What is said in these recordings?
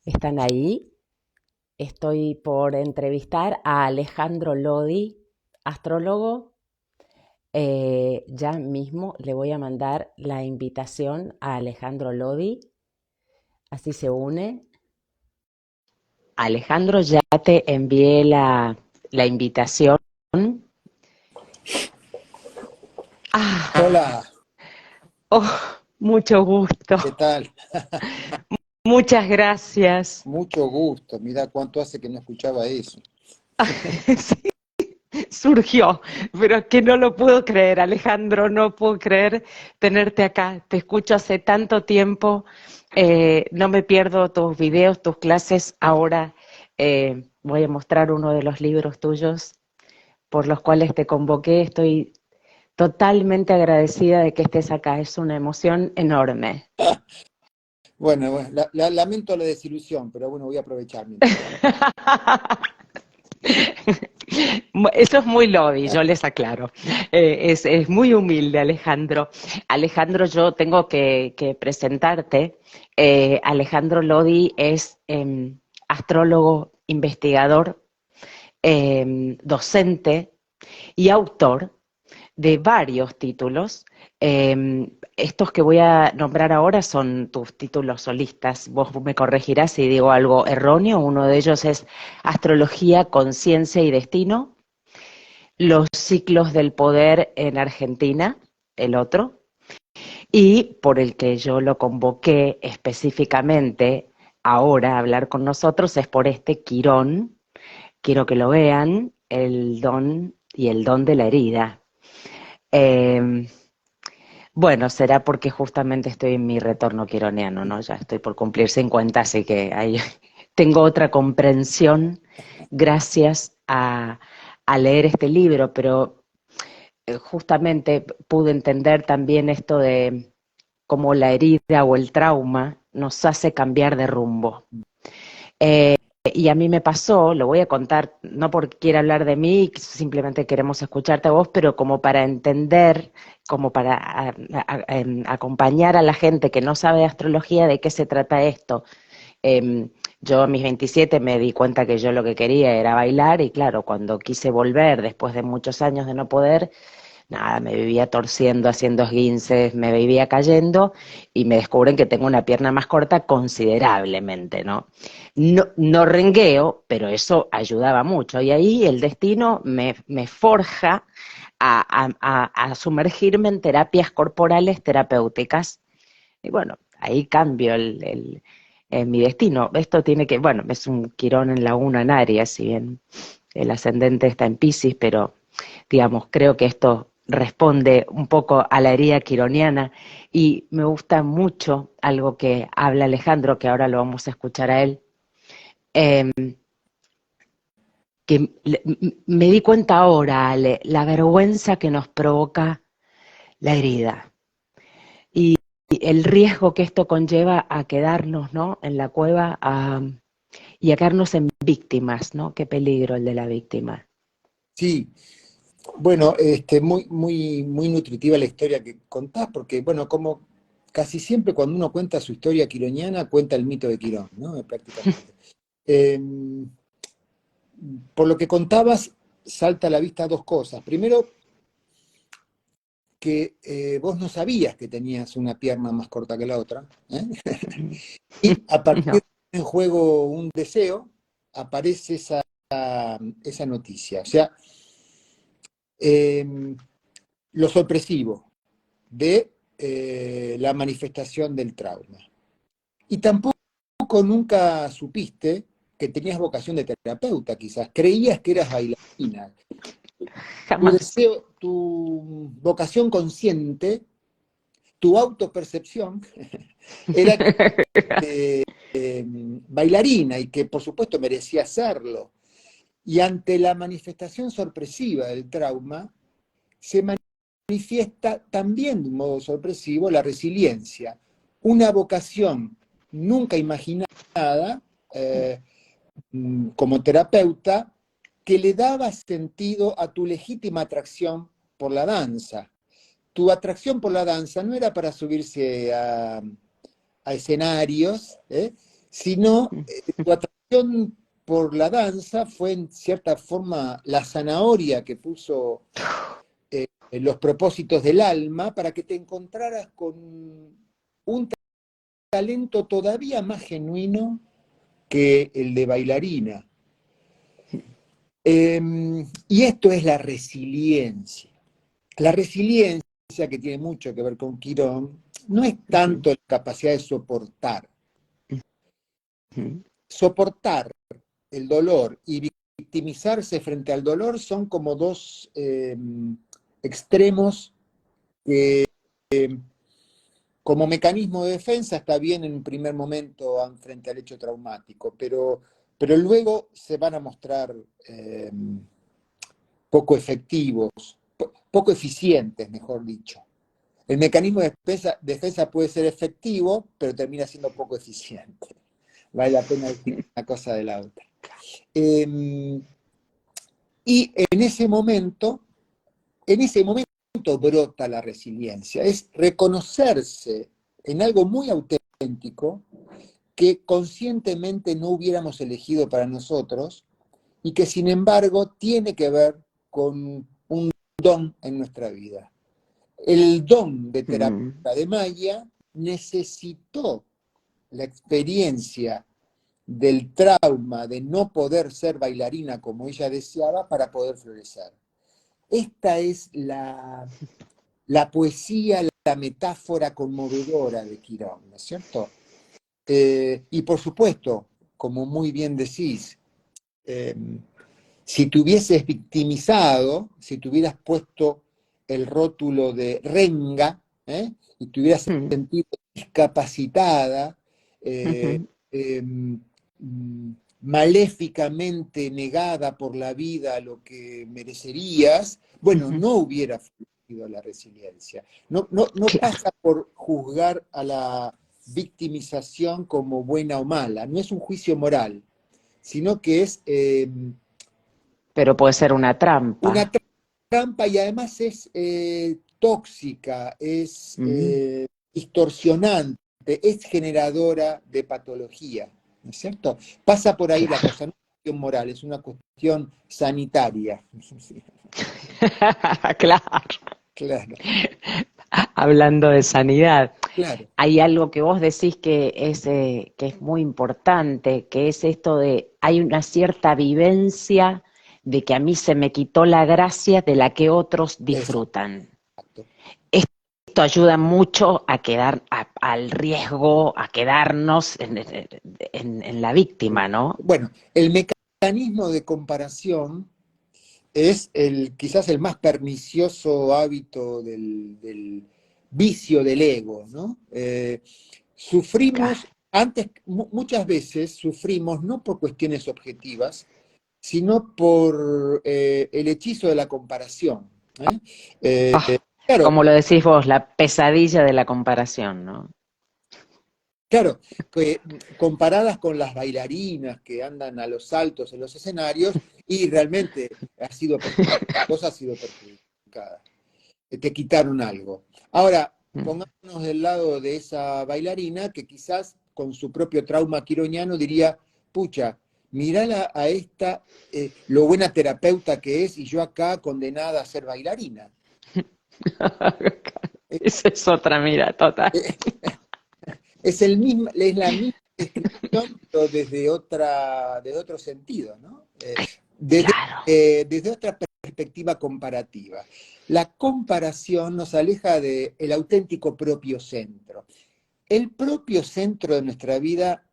¿Están ahí? Estoy por entrevistar a Alejandro Lodi, astrólogo. Ya mismo le voy a mandar la invitación a Alejandro Lodi, así se une. Alejandro, ya te envié la invitación. Ah, Hola, oh, mucho gusto. ¿qué tal? Muchas gracias. Mucho gusto. Mira cuánto hace que no escuchaba eso. Sí, surgió, pero es que no lo puedo creer, Alejandro, no puedo creer tenerte acá. Te escucho hace tanto tiempo, no me pierdo tus videos, tus clases. Ahora voy a mostrar uno de los libros tuyos por los cuales te convoqué. Estoy totalmente agradecida de que estés acá, es una emoción enorme. Bueno, lamento la desilusión, pero bueno, voy a aprovechar mientras tanto. Eso es muy lobby, yo les aclaro. Es muy humilde, Alejandro. Alejandro, yo tengo que presentarte. Alejandro Lodi es astrólogo, investigador, docente y autor de varios títulos. Estos que voy a nombrar ahora son tus títulos solistas. Vos me corregirás si digo algo erróneo. Uno de ellos es Astrología, Conciencia y Destino, Los ciclos del poder en Argentina, el otro, y por el que yo lo convoqué específicamente ahora a hablar con nosotros es por este Quirón. Quiero que lo vean, el don y el don de la herida. Eh, Bueno, será porque justamente estoy en mi retorno quironiano, ¿no? Ya estoy por cumplir 50, así que ahí tengo otra comprensión gracias a leer este libro, pero justamente pude entender también esto de cómo la herida o el trauma nos hace cambiar de rumbo. Y a mí me pasó, lo voy a contar, no porque quiera hablar de mí, simplemente queremos escucharte a vos, pero como para entender, como para acompañar a la gente que no sabe de astrología de qué se trata esto. Yo a mis 27 me di cuenta que yo lo que quería era bailar y claro, cuando quise volver después de muchos años de no poder, nada, me vivía torciendo, haciendo esguinces, me vivía cayendo y me descubren que tengo una pierna más corta considerablemente, ¿no? No, no rengueo, pero eso ayudaba mucho. Y ahí el destino me forja a sumergirme en terapias corporales terapéuticas. Y bueno, ahí cambio mi destino. Esto tiene que, bueno, es un Quirón en la 1 en Aries, si bien el ascendente está en Piscis, pero digamos, creo que esto responde un poco a la herida quironiana y me gusta mucho algo que habla Alejandro, que ahora lo vamos a escuchar a él, eh, que me di cuenta ahora, Ale, la vergüenza que nos provoca la herida y el riesgo que esto conlleva a quedarnos, ¿no?, en la cueva y a quedarnos en víctimas, ¿no? Qué peligro el de la víctima. Sí, bueno, muy nutritiva la historia que contás, porque, bueno, como casi siempre cuando uno cuenta su historia quironiana, cuenta el mito de Quirón, ¿no? Prácticamente. Eh, por lo que contabas, salta a la vista dos cosas. Primero, que vos no sabías que tenías una pierna más corta que la otra, ¿eh? Y a partir No. de en juego un deseo, aparece esa noticia. O sea, eh, lo sorpresivo de la manifestación del trauma. Y tampoco nunca supiste que tenías vocación de terapeuta, quizás. Creías que eras bailarina. Tu Jamás. deseo, tu vocación consciente, tu autopercepción, era que bailarina y que por supuesto merecía hacerlo. Y ante la manifestación sorpresiva del trauma, se manifiesta también de un modo sorpresivo la resiliencia, una vocación nunca imaginada eh, como terapeuta que le daba sentido a tu legítima atracción por la danza. Tu atracción por la danza no era para subirse a escenarios, sino tu atracción por la danza fue en cierta forma la zanahoria que puso en los propósitos del alma para que te encontraras con un talento todavía más genuino que el de bailarina. Y esto es la resiliencia. La resiliencia, que tiene mucho que ver con Quirón, no es tanto la capacidad de soportar. Soportar el dolor y victimizarse frente al dolor son como dos extremos que como mecanismo de defensa está bien en un primer momento frente al hecho traumático, pero luego se van a mostrar poco efectivos, poco eficientes, mejor dicho. El mecanismo de defensa puede ser efectivo, pero termina siendo poco eficiente. Vale la pena distinguir una cosa de la otra. Y en ese momento brota la resiliencia, es reconocerse en algo muy auténtico que conscientemente no hubiéramos elegido para nosotros y que sin embargo tiene que ver con un don en nuestra vida. El don de terapeuta de Maya necesitó la experiencia del trauma de no poder ser bailarina como ella deseaba para poder florecer. Esta es la poesía, la metáfora conmovedora de Quirón, ¿no es cierto? Y por supuesto, como muy bien decís, si te hubieses victimizado, si te hubieras puesto el rótulo de renga, y te hubieras sentido discapacitada, maléficamente negada por la vida a lo que merecerías, bueno, no hubiera florecido la resiliencia. No pasa por juzgar a la victimización como buena o mala, no es un juicio moral, sino que es pero puede ser una trampa. una trampa y además es tóxica, es distorsionante, es generadora de patología, ¿no es cierto? Pasa por ahí la cosa, no es una cuestión moral, es una cuestión sanitaria. Claro. Hablando de sanidad, Claro. hay algo que vos decís que es muy importante, que es esto de, hay una cierta vivencia de que a mí se me quitó la gracia de la que otros disfrutan. Exacto. Esto ayuda mucho a quedar al riesgo, a quedarnos en la víctima, ¿no? Bueno, el mecanismo de comparación es quizás el más pernicioso hábito del vicio del ego, ¿no? Sufrimos, muchas veces sufrimos no por cuestiones objetivas, sino por el hechizo de la comparación. Claro, Como lo decís vos, la pesadilla de la comparación, ¿no? claro, comparadas con las bailarinas que andan a los saltos en los escenarios, y realmente vos has sido perjudicada. Te quitaron algo. Ahora, pongámonos del lado de esa bailarina que quizás con su propio trauma quironiano diría, pucha, mirala a esta, lo buena terapeuta que es, y yo acá condenada a ser bailarina. Esa es otra mira, total. Es la misma descripción, pero desde otro sentido, ¿no? Claro. Desde otra perspectiva comparativa. La comparación nos aleja del auténtico propio centro. El propio centro de nuestra vida,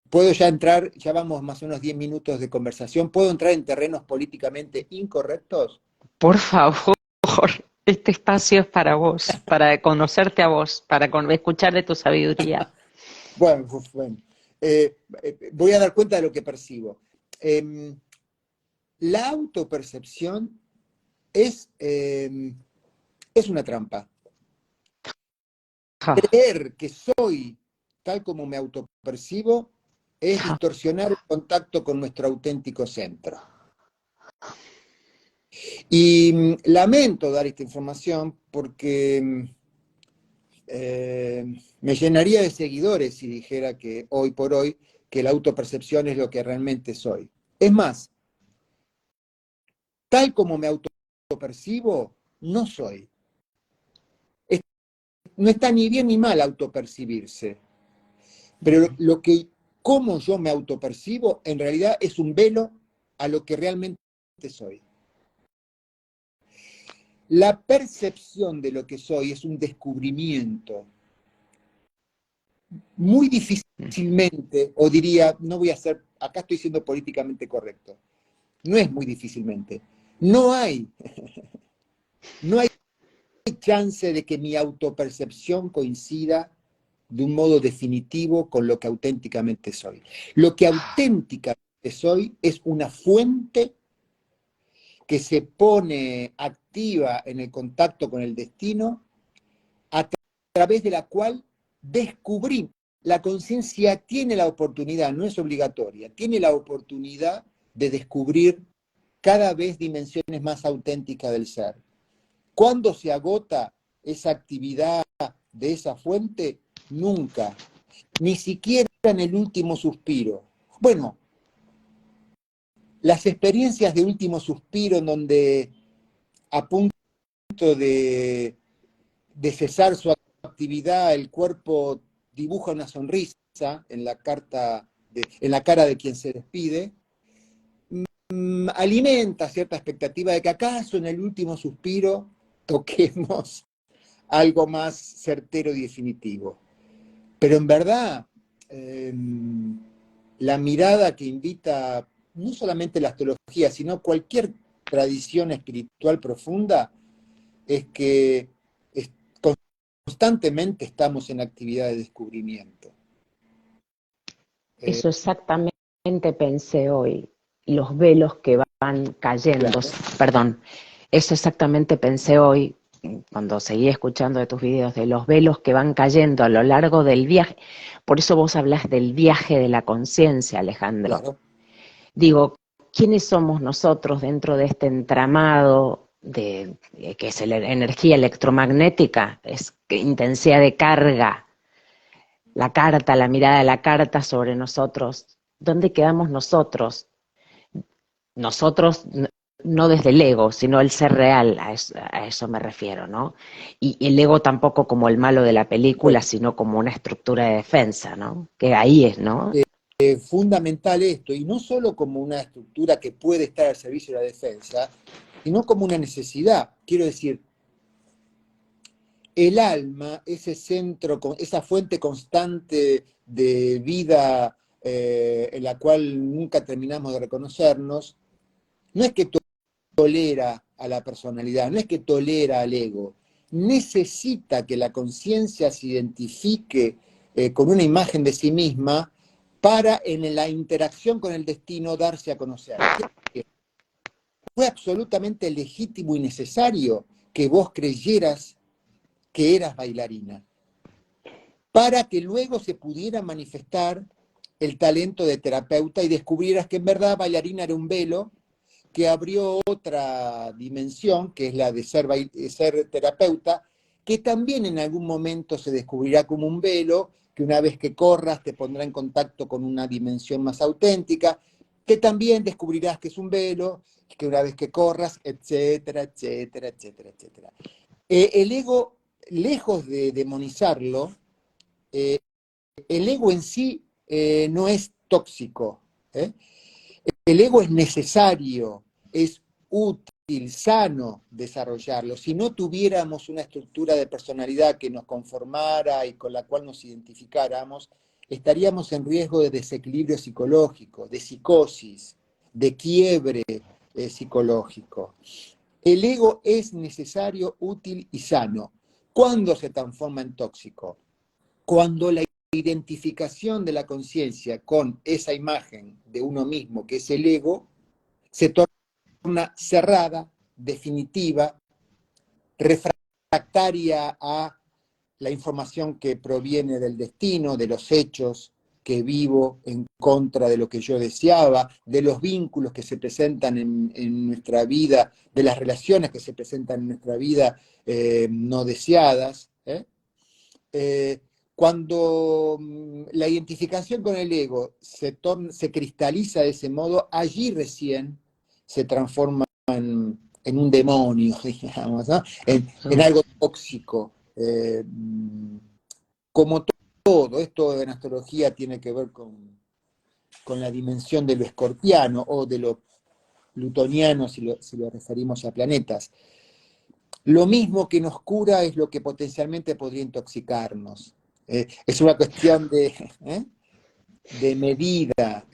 puedo ya entrar, ya vamos más o menos 10 minutos de conversación, ¿puedo entrar en terrenos políticamente incorrectos? Por favor, este espacio es para vos, para conocerte a vos, para escuchar de tu sabiduría. Bueno, voy a dar cuenta de lo que percibo. La autopercepción es una trampa. Creer que soy tal como me autopercibo es distorsionar el contacto con nuestro auténtico centro. Y lamento dar esta información porque me llenaría de seguidores si dijera que hoy por hoy que la autopercepción es lo que realmente soy. Es más, tal como me autopercibo, no soy. No está ni bien ni mal autopercibirse, pero cómo yo me autopercibo, en realidad es un velo a lo que realmente soy. La percepción de lo que soy es un descubrimiento. Muy difícilmente, o diría, no voy a ser, acá estoy siendo políticamente correcto, no es muy difícilmente, no hay chance de que mi autopercepción coincida de un modo definitivo con lo que auténticamente soy. Lo que auténticamente soy es una fuente que se pone activa en el contacto con el destino, a través de la cual descubrí. La conciencia tiene la oportunidad, no es obligatoria, tiene la oportunidad de descubrir cada vez dimensiones más auténticas del ser. ¿Cuándo se agota esa actividad de esa fuente? Nunca, ni siquiera en el último suspiro. Bueno, las experiencias de último suspiro en donde a punto de cesar su actividad, el cuerpo dibuja una sonrisa en la cara de quien se despide, alimenta cierta expectativa de que acaso en el último suspiro toquemos algo más certero y definitivo. Pero en verdad, la mirada que invita no solamente la astrología, sino cualquier tradición espiritual profunda, es que constantemente estamos en actividad de descubrimiento. Eso exactamente pensé hoy, los velos que van cayendo, Claro. perdón, eso exactamente pensé hoy cuando seguí escuchando de tus videos, de los velos que van cayendo a lo largo del viaje. Por eso vos hablas del viaje de la conciencia, Alejandro. Claro. Digo, ¿quiénes somos nosotros dentro de este entramado que es la energía electromagnética? Es intensidad de carga, la carta, la mirada de la carta sobre nosotros. ¿Dónde quedamos nosotros? Nosotros no desde el ego, sino el ser real, a eso me refiero, ¿no? Y el ego tampoco como el malo de la película, Pues, sino como una estructura de defensa, ¿no? Que ahí es, ¿no? fundamental esto, y no solo como una estructura que puede estar al servicio de la defensa, sino como una necesidad. Quiero decir, el alma, ese centro, esa fuente constante de vida en la cual nunca terminamos de reconocernos, no es que tolera a la personalidad, no es que tolera al ego, necesita que la conciencia se identifique con una imagen de sí misma para en la interacción con el destino darse a conocer. Fue absolutamente legítimo y necesario que vos creyeras que eras bailarina, para que luego se pudiera manifestar el talento de terapeuta y descubrieras que en verdad bailarina era un velo que abrió otra dimensión, que es la de ser terapeuta, que también en algún momento se descubrirá como un velo, que una vez que corras te pondrá en contacto con una dimensión más auténtica, que también descubrirás que es un velo, que una vez que corras, etcétera, etcétera, etcétera, etcétera. El ego, lejos de demonizarlo, el ego en sí no es tóxico. El ego es necesario, es útil, sano desarrollarlo. Si no tuviéramos una estructura de personalidad que nos conformara y con la cual nos identificáramos, estaríamos en riesgo de desequilibrio psicológico, de psicosis, de quiebre psicológico. El ego es necesario, útil y sano. ¿Cuándo se transforma en tóxico? Cuando la identificación de la conciencia con esa imagen de uno mismo, que es el ego, se torna cerrada, definitiva, refractaria a la información que proviene del destino, de los hechos que vivo en contra de lo que yo deseaba, de los vínculos que se presentan en nuestra vida, de las relaciones que se presentan en nuestra vida no deseadas. Cuando la identificación con el ego se cristaliza de ese modo, allí recién se transforma en un demonio, digamos, ¿no? En algo tóxico. Como todo, esto en astrología tiene que ver con la dimensión de lo escorpiano o de lo plutoniano, si lo referimos a planetas. Lo mismo que nos cura es lo que potencialmente podría intoxicarnos. Es una cuestión de medida.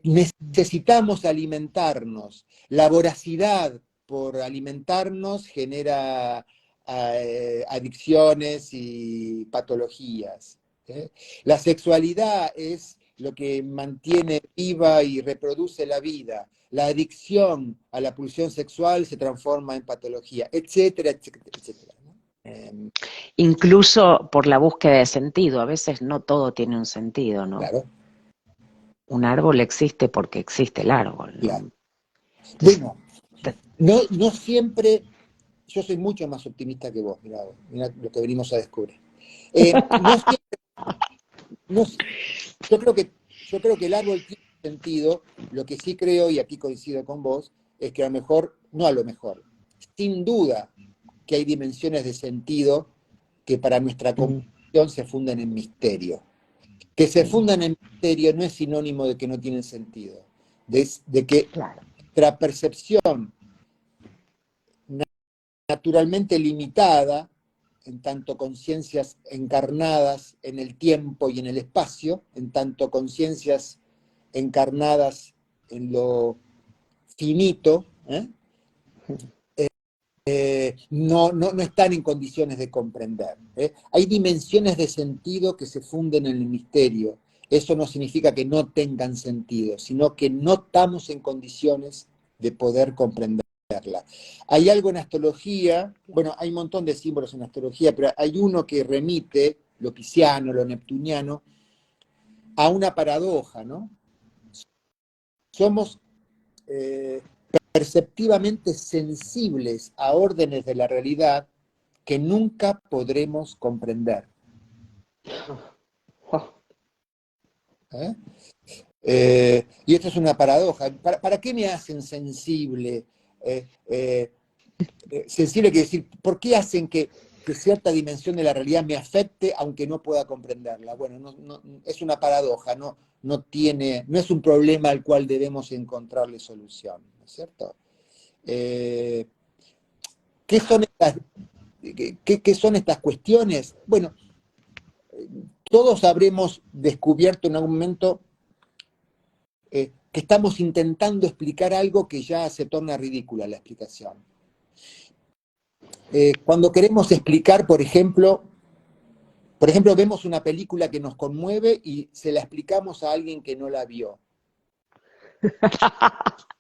Necesitamos alimentarnos. La voracidad por alimentarnos genera adicciones y patologías. La sexualidad es lo que mantiene viva y reproduce la vida. La adicción a la pulsión sexual se transforma en patología, etcétera, etcétera, etcétera, ¿no? Incluso por la búsqueda de sentido, a veces no todo tiene un sentido, ¿no? Claro, Un árbol existe porque existe el árbol, claro. ¿no? Entonces, Bueno, no siempre, yo soy mucho más optimista que vos, mirá lo que venimos a descubrir. No siempre, no, yo creo que el árbol tiene sentido, lo que sí creo, y aquí coincido con vos, es que a lo mejor, no a lo mejor, sin duda que hay dimensiones de sentido que para nuestra comprensión se funden en misterio. Que se fundan en misterio no es sinónimo de que no tienen sentido, de que claro. nuestra percepción naturalmente limitada, en tanto conciencias encarnadas en el tiempo y en el espacio, en tanto conciencias encarnadas en lo finito, no están en condiciones de comprender. Hay dimensiones de sentido que se funden en el misterio. Eso no significa que no tengan sentido, sino que no estamos en condiciones de poder comprenderla. Hay algo en astrología, bueno, hay un montón de símbolos en astrología, pero hay uno que remite, lo pisciano, lo neptuniano, a una paradoja, ¿no? Somos perceptivamente sensibles a órdenes de la realidad que nunca podremos comprender. Y esto es una paradoja. ¿Para qué me hacen sensible? Sensible quiere decir, ¿por qué hacen que cierta dimensión de la realidad me afecte aunque no pueda comprenderla? Bueno, es una paradoja, no es un problema al cual debemos encontrarle solución, ¿no es cierto? ¿Qué son estas cuestiones? Bueno, todos habremos descubierto en algún momento que estamos intentando explicar algo que ya se torna ridícula la explicación. Cuando queremos explicar, por ejemplo, vemos una película que nos conmueve y se la explicamos a alguien que no la vio.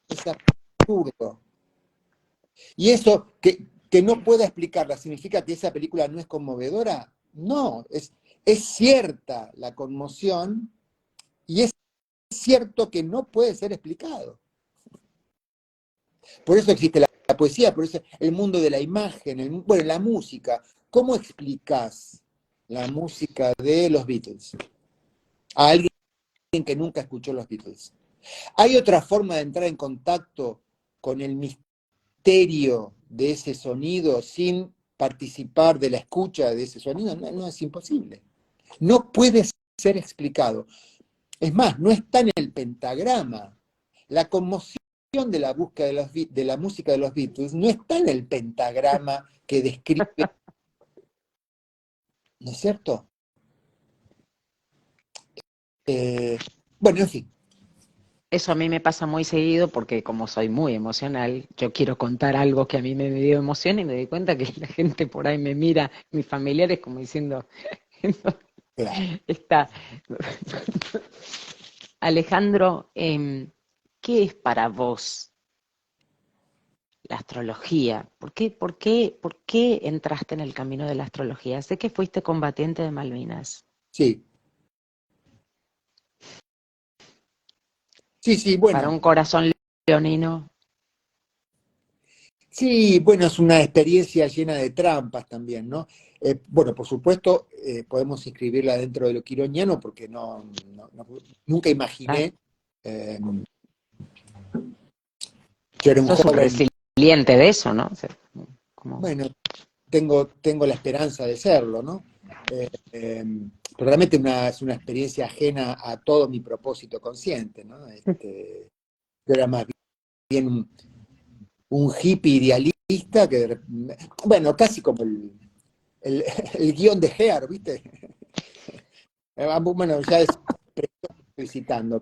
Es absurdo. Y eso, que no pueda explicarla, ¿significa que esa película no es conmovedora? No, es cierta la conmoción y es cierto que no puede ser explicado. Por eso existe la poesía, por eso el mundo de la imagen, bueno, la música. ¿Cómo explicas la música de los Beatles a alguien que nunca escuchó los Beatles? ¿Hay otra forma de entrar en contacto con el misterio de ese sonido sin participar de la escucha de ese sonido? No, es imposible. No puede ser explicado. Es más, no está en el pentagrama. La conmoción de la búsqueda de la música de los Beatles no está en el pentagrama que describe, ¿no es cierto? Bueno, en fin. Eso a mí me pasa muy seguido porque como soy muy emocional, yo quiero contar algo que a mí me dio emoción y me doy cuenta que la gente por ahí me mira, mis familiares como diciendo, Claro. está. Alejandro, ¿qué es para vos la astrología? ¿Por qué entraste en el camino de la astrología? Sé que fuiste combatiente de Malvinas. Sí, sí, Para bueno. un corazón leonino. Sí, bueno, es una experiencia llena de trampas también, ¿no? Bueno, por supuesto, podemos inscribirla dentro de lo quironiano porque nunca Claro. imaginé. Yo era un Sos un joven, resiliente de eso, ¿no? O sea, como... bueno, tengo la esperanza de serlo, ¿no? Eh, pero realmente es una experiencia ajena a todo mi propósito consciente, ¿no? Yo era más bien un hippie idealista que, bueno, casi como el, el guión de Heer, ¿viste? Bueno, ya es visitando.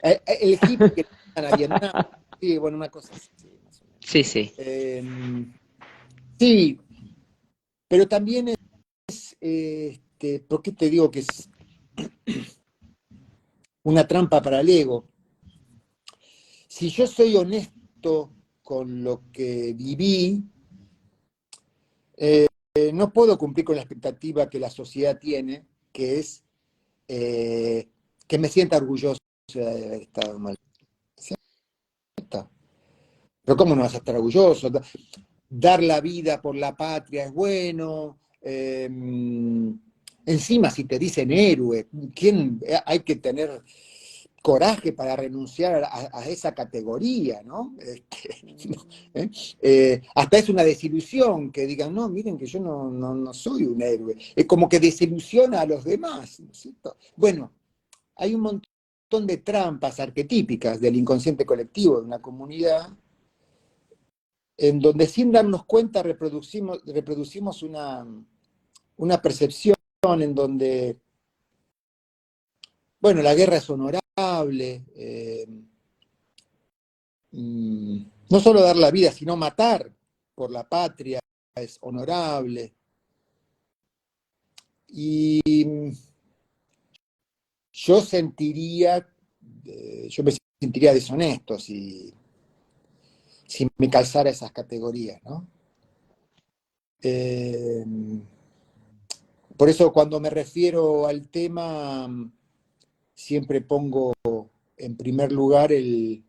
El hippie que no a Vietnam, sí, bueno, una cosa así, más o menos. Sí, sí. Sí, pero también ¿por qué te digo que es una trampa para el ego? Si yo soy honesto con lo que viví, no puedo cumplir con la expectativa que la sociedad tiene, que es que me sienta orgulloso de haber estado mal. ¿Cierto? Pero ¿cómo no vas a estar orgulloso? Dar la vida por la patria es bueno. Encima, si te dicen héroe, hay que tener coraje para renunciar a esa categoría, ¿no? Hasta es una desilusión que digan, no, miren que yo no soy un héroe. Es como que desilusiona a los demás, ¿no es cierto? Bueno, hay un montón de trampas arquetípicas del inconsciente colectivo de una comunidad en donde sin darnos cuenta reproducimos una percepción en donde, bueno, la guerra es honorable, no solo dar la vida, sino matar por la patria es honorable. Y yo yo me sentiría deshonesto si me calzara esas categorías, ¿no? Eh, por eso cuando me refiero al tema, siempre pongo en primer lugar el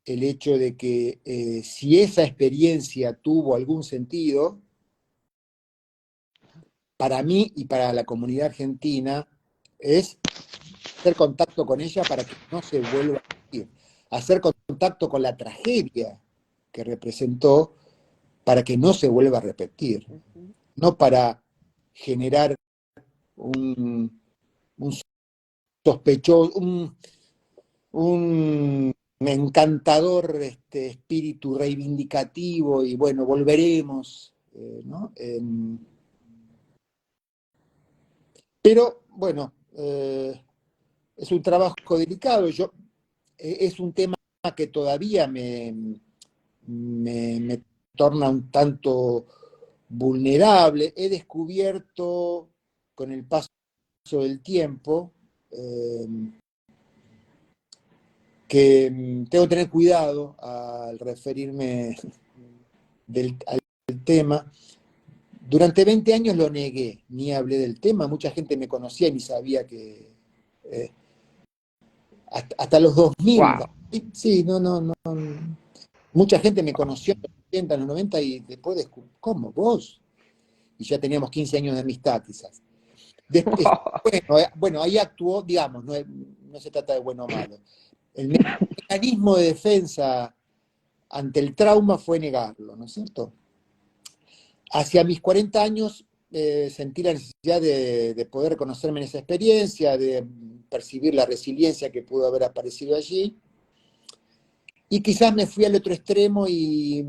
hecho de que si esa experiencia tuvo algún sentido, para mí y para la comunidad argentina, es hacer contacto con ella para que no se vuelva a repetir, hacer contacto con la tragedia que representó para que no se vuelva a repetir, no para generar un sospechoso, un encantador espíritu reivindicativo y bueno, volveremos, ¿no? Pero bueno, es un trabajo delicado, es un tema que todavía me torna un tanto vulnerable. He descubierto con el paso del tiempo eh, que tengo que tener cuidado al referirme al tema. Durante 20 años lo negué, ni hablé del tema, mucha gente me conocía y ni sabía que... eh, hasta los 2000, Wow. sí, no, mucha gente me conoció en los 80, en los 90 y después descubrí, ¿cómo vos? Y ya teníamos 15 años de amistad quizás. Después, bueno, ahí actuó, digamos, no se trata de bueno o malo. El mecanismo de defensa ante el trauma fue negarlo, ¿no es cierto? Hacia mis 40 años sentí la necesidad de poder reconocerme en esa experiencia, de percibir la resiliencia que pudo haber aparecido allí. Y quizás me fui al otro extremo y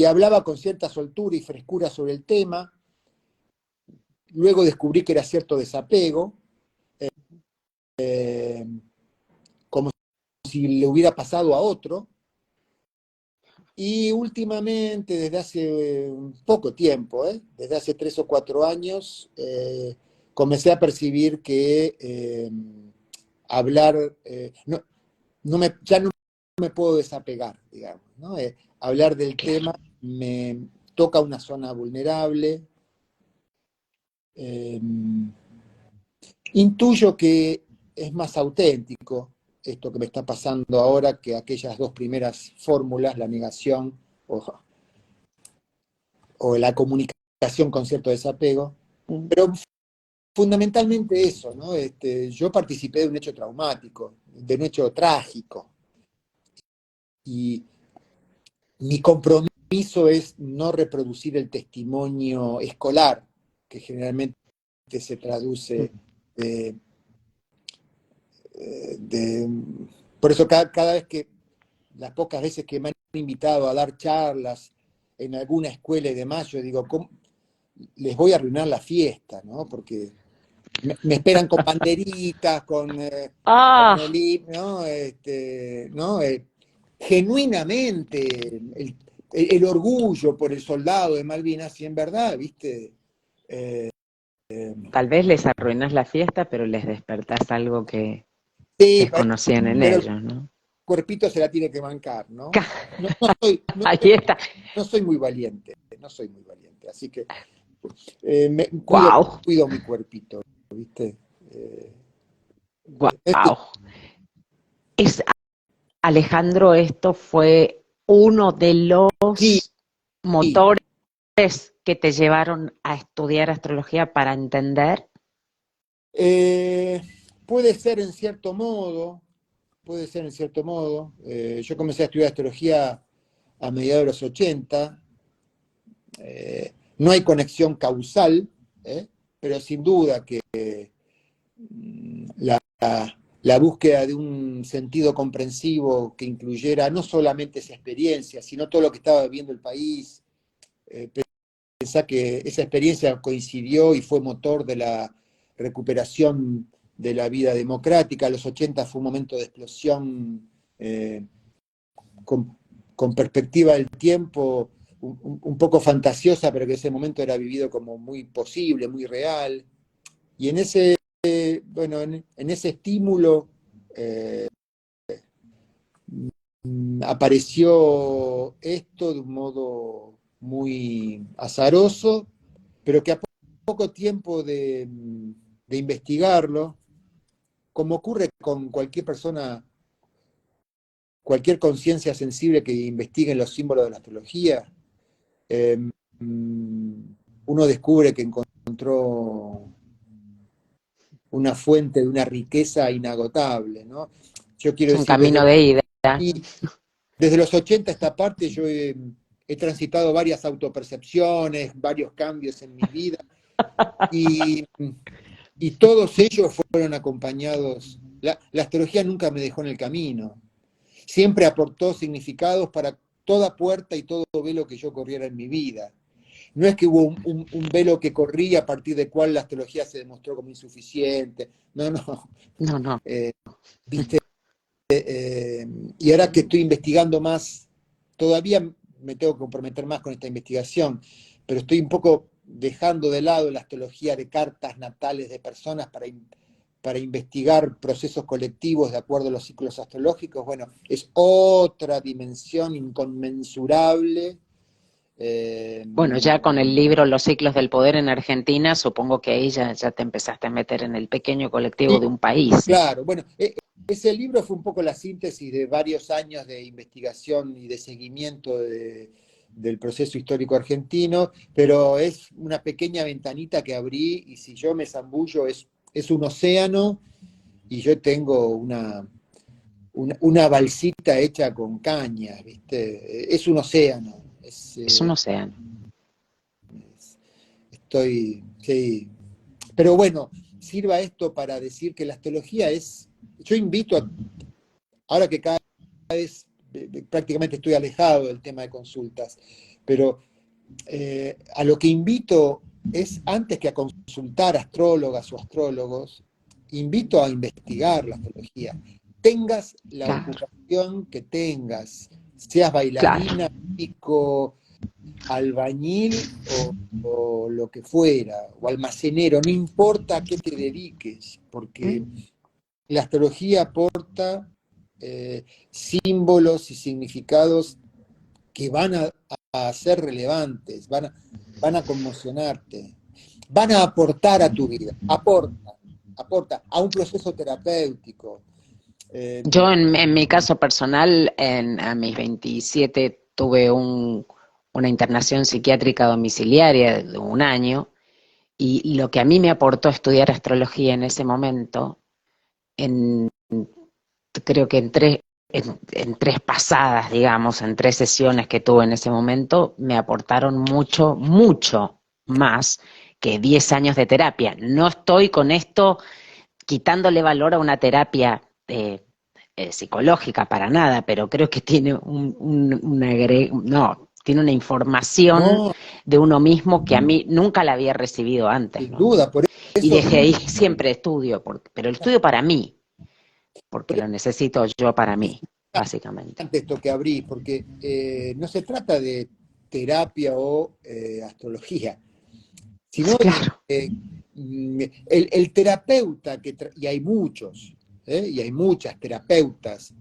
hablaba con cierta soltura y frescura sobre el tema. Luego descubrí que era cierto desapego, eh, como si le hubiera pasado a otro. Y últimamente, desde hace poco tiempo, desde hace 3 o 4 años, comencé a percibir que hablar, ya no me puedo desapegar, digamos, ¿no? Hablar del Claro. tema me toca una zona vulnerable. eh, Intuyo que es más auténtico esto que me está pasando ahora que aquellas dos primeras fórmulas, la negación o la comunicación medicación con cierto desapego, pero fundamentalmente eso, ¿no? Yo participé de un hecho traumático, de un hecho trágico, y mi compromiso es no reproducir el testimonio escolar, que generalmente se traduce de, de por eso cada vez que, las pocas veces que me han invitado a dar charlas en alguna escuela y demás, yo digo, ¿cómo? Les voy a arruinar la fiesta, ¿no? Porque me esperan con banderitas, con Ah, el himno, ¿no? ¿No? Genuinamente, el orgullo por el soldado de Malvinas, y en verdad, ¿viste? Eh, tal vez les arruinas la fiesta, pero les despertás algo que sí, desconocían en pero el ellos, ¿no? cuerpito se la tiene que bancar, ¿no? No, no soy, no, Ahí está. no soy muy valiente, no soy muy valiente, así que cuido, Wow, cuido mi cuerpito, ¿viste? Eh, este, wow. Es, Alejandro, esto fue uno de sí, los motores que te llevaron a estudiar astrología para entender. Eh, puede ser en cierto modo, puede ser en cierto modo. Yo comencé a estudiar astrología a mediados de los 80. No hay conexión causal, pero sin duda que la, la búsqueda de un sentido comprensivo que incluyera no solamente esa experiencia, sino todo lo que estaba viviendo el país. Pensá que esa experiencia coincidió y fue motor de la recuperación de la vida democrática. Los 80 fue un momento de explosión eh, con, con, perspectiva del tiempo, un poco fantasiosa, pero que ese momento era vivido como muy posible, muy real. Y en ese, bueno, en ese estímulo apareció esto de un modo muy azaroso, pero que a poco tiempo de investigarlo, como ocurre con cualquier persona, cualquier conciencia sensible que investigue los símbolos de la astrología, eh, uno descubre que encontró una fuente de una riqueza inagotable, ¿no? Yo quiero Es un decir, camino de ida. desde los 80 a esta parte yo he transitado varias autopercepciones, varios cambios en mi vida, y, y todos ellos fueron acompañados. La astrología nunca me dejó en el camino, siempre aportó significados para toda puerta y todo velo que yo corriera en mi vida. No es que hubo un velo que corría a partir del cual la astrología se demostró como insuficiente, no, no. No, no. ¿Viste? Y ahora que estoy investigando más, todavía me tengo que comprometer más con esta investigación, pero estoy un poco dejando de lado la astrología de cartas natales de personas para investigar procesos colectivos de acuerdo a los ciclos astrológicos. Bueno, es otra dimensión inconmensurable. Eh, Bueno, ya con el libro Los ciclos del poder en Argentina, supongo que ahí ya te empezaste a meter en el pequeño colectivo sí, de un país. claro, bueno, ese libro fue un poco la síntesis de varios años de investigación y de seguimiento del proceso histórico argentino, pero es una pequeña ventanita que abrí y si yo me zambullo es un océano y yo tengo una balsita hecha con cañas, ¿viste? Es un océano. Es un océano. Estoy, sí. Pero bueno, sirva esto para decir que la astrología es, yo invito a, ahora que cada vez prácticamente estoy alejado del tema de consultas, pero a lo que invito es, antes que a consultar astrólogas o astrólogos, invito a investigar la astrología. Tengas la Claro, ocupación que tengas, seas claro. bailarina, pico, albañil o lo que fuera, o almacenero, no importa a qué te dediques, porque la astrología aporta símbolos y significados que van a ser relevantes, van a conmocionarte, van a aportar a tu vida, aporta a un proceso terapéutico. Eh, Yo en mi caso personal, a mis 27 tuve una internación psiquiátrica domiciliaria de 1 año, y lo que a mí me aportó estudiar astrología en ese momento, en, creo que en tres pasadas, digamos, en 3 sesiones que tuve en ese momento, me aportaron mucho, mucho más que 10 años de terapia. No estoy con esto quitándole valor a una terapia psicológica para nada, pero creo que tiene tiene una información No, de uno mismo que a mí nunca la había recibido antes, sin ¿no? duda, por Y eso, desde ahí siempre estudio, pero estudio para mí, porque lo necesito yo para mí, básicamente. esto que abrí, porque no se trata de terapia o astrología, sino Claro, el terapeuta, y hay muchos, y hay muchas terapeutas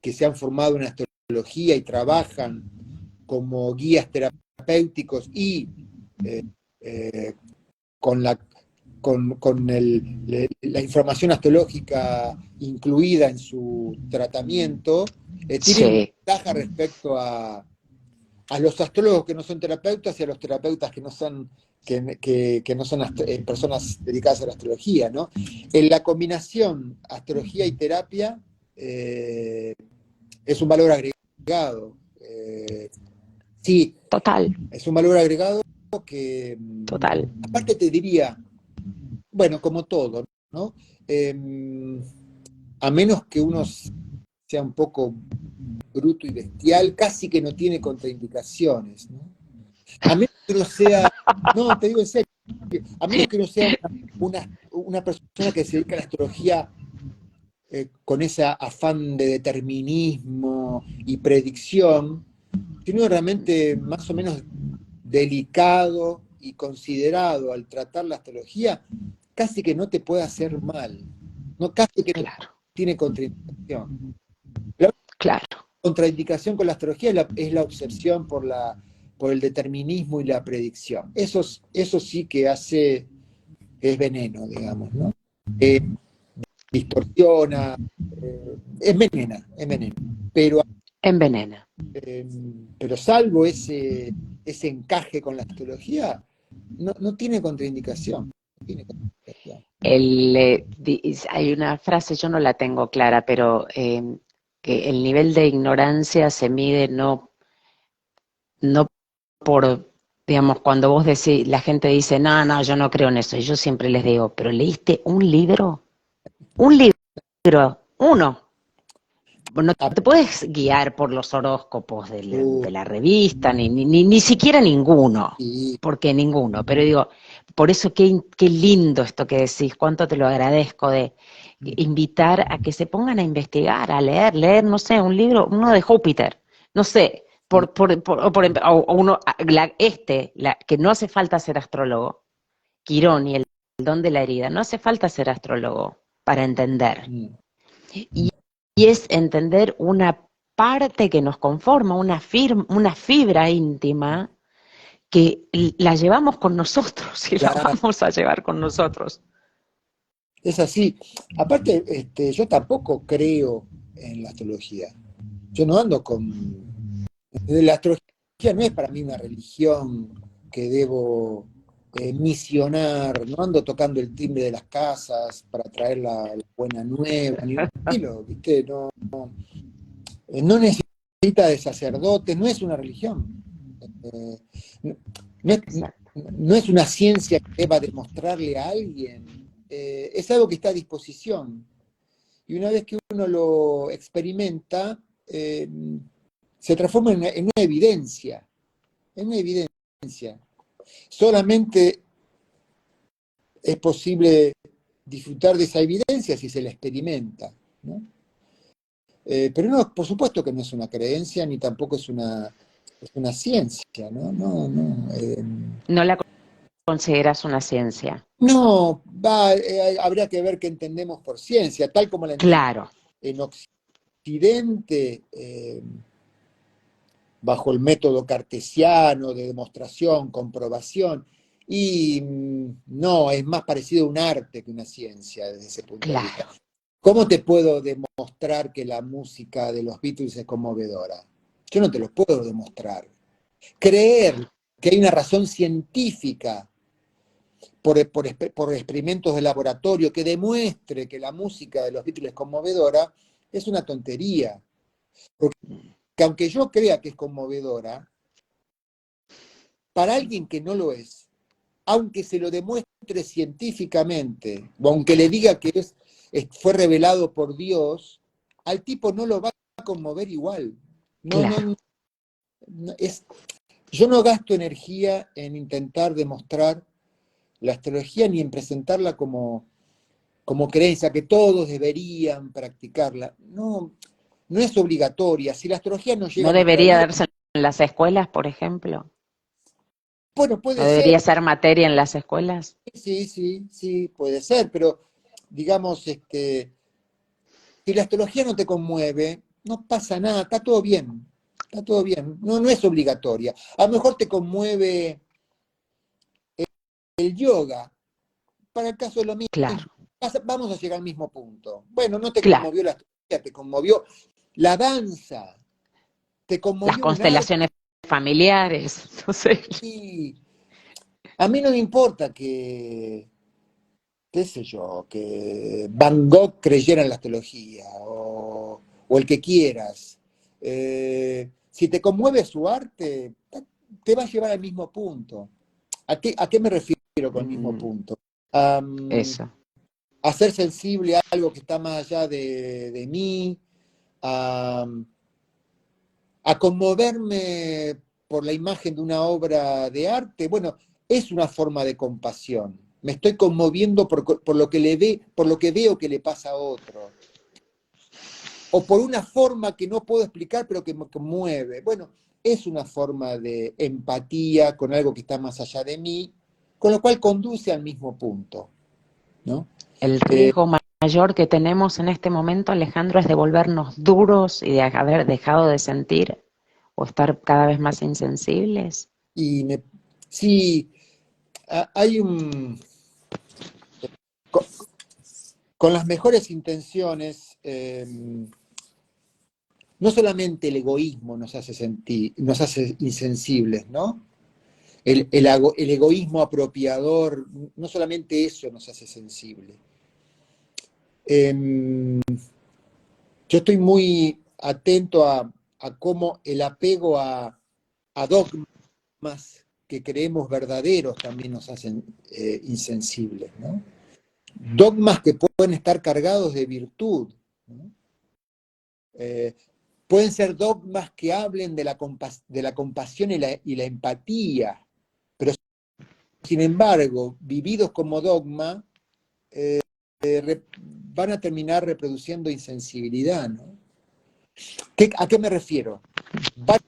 que se han formado en astrología y trabajan como guías terapéuticos y eh, eh, con la información astrológica incluida en su tratamiento, tienen una sí, ventaja respecto a los astrólogos que no son terapeutas y a los terapeutas que no son, que no son personas dedicadas a la astrología, ¿no? En la combinación astrología y terapia es un valor agregado. Sí, total, es un valor agregado que, total. aparte te diría, bueno, como todo, ¿no? Eh, a menos que uno sea un poco bruto y bestial, casi que no tiene contraindicaciones, ¿no? A menos que uno sea, no, te digo en serio, a menos que uno sea una persona que se dedica a la astrología con ese afán de determinismo y predicción, si uno es realmente más o menos delicado y considerado al tratar la astrología, casi que no te puede hacer mal, no, casi que no Claro, tiene contraindicación. La claro. contraindicación con la astrología es la obsesión por el determinismo y la predicción. Eso sí que hace, es veneno, digamos, ¿no? Eh, distorsiona, es veneno. Pero, Envenena. eh, pero salvo ese encaje con la astrología, no tiene contraindicación. No tiene contraindicación. Hay una frase, yo no la tengo clara, pero que el nivel de ignorancia se mide no por, digamos, cuando vos decís, la gente dice, no, no, yo no creo en eso, y yo siempre les digo, pero ¿leíste un libro? Un libro, uno. No Ah, te puedes guiar por los horóscopos de la revista, ni siquiera ninguno, sí, porque ninguno, pero digo, por eso qué lindo esto que decís, cuánto te lo agradezco de invitar a que se pongan a investigar, a leer, no sé, un libro, uno de Júpiter, no sé, sí, o uno, que no hace falta ser astrólogo, Quirón y el don de la herida, no hace falta ser astrólogo para entender. mm, Y, y es entender una parte que nos conforma, una fibra íntima que la llevamos con nosotros y la claro, vamos a llevar con nosotros. es así. Aparte, yo tampoco creo en la astrología. Yo no ando con... La astrología no es para mí una religión que debo misionar, no ando tocando el timbre de las casas para traer la buena nueva, ni un estilo, ¿viste? No necesita de sacerdotes, no es una religión. Eh, no, no es, Exacto. no es una ciencia que deba demostrarle a alguien, es algo que está a disposición. Y una vez que uno lo experimenta, se transforma en una evidencia, en una evidencia. Solamente es posible disfrutar de esa evidencia si se la experimenta, ¿no? Pero no, por supuesto que no es una creencia ni tampoco es una ciencia, ¿no? No, no. No la consideras una ciencia. No, habría que ver qué entendemos por ciencia, tal como la entendemos Claro, en Occidente, bajo el método cartesiano de demostración, comprobación, y no, es más parecido a un arte que una ciencia desde ese punto de vista. claro. ¿Cómo te puedo demostrar que la música de los Beatles es conmovedora? Yo no te lo puedo demostrar. creer que hay una razón científica por experimentos de laboratorio que demuestre que la música de los Beatles es conmovedora, es una tontería. Porque aunque yo crea que es conmovedora, para alguien que no lo es, aunque se lo demuestre científicamente, o aunque le diga que fue revelado por Dios, al tipo no lo va a conmover igual. No, Claro. no, no, yo no gasto energía en intentar demostrar la astrología ni en presentarla como creencia, que todos deberían practicarla. No, no es obligatoria. Si la astrología no llega ¿No a nuestra debería vida, darse en las escuelas, por ejemplo? bueno, ¿No puede ser, debería ser materia en las escuelas? sí, sí, sí, puede ser, pero digamos, si la astrología no te conmueve, no pasa nada, está todo bien, no, no es obligatoria. A lo mejor te conmueve el yoga, para el caso de lo mismo, Claro, vamos a llegar al mismo punto. Bueno, no te claro. conmovió la astrología, te conmovió la danza, te Las conmovió un constelaciones arte. familiares, no sé. Y a mí no me importa qué sé yo, que Van Gogh creyera en la astrología, o el que quieras. Si te conmueve su arte, te va a llevar al mismo punto. ¿A qué me refiero con el mismo punto? Am, Eso. a ser sensible a algo que está más allá de mí, a, a conmoverme por la imagen de una obra de arte. Bueno, es una forma de compasión. Me estoy conmoviendo por lo que por lo que veo que le pasa a otro. O por una forma que no puedo explicar, pero que me conmueve. Bueno, es una forma de empatía con algo que está más allá de mí, con lo cual conduce al mismo punto, ¿no? El Eh, riesgo mayor que tenemos en este momento, Alejandro, es de volvernos duros y de haber dejado de sentir o estar cada vez más insensibles. y sí, hay un... Con, con las mejores intenciones, no solamente el egoísmo nos hace insensibles, ¿no? El egoísmo apropiador, no solamente eso nos hace sensibles. Yo estoy muy atento a cómo el apego a dogmas que creemos verdaderos también nos hacen insensibles, ¿no? Dogmas que pueden estar cargados de virtud, ¿no? Eh, pueden ser dogmas que hablen de la compasión y la empatía, pero sin embargo, vividos como dogma, van a terminar reproduciendo insensibilidad, ¿no? ¿A qué me refiero? Van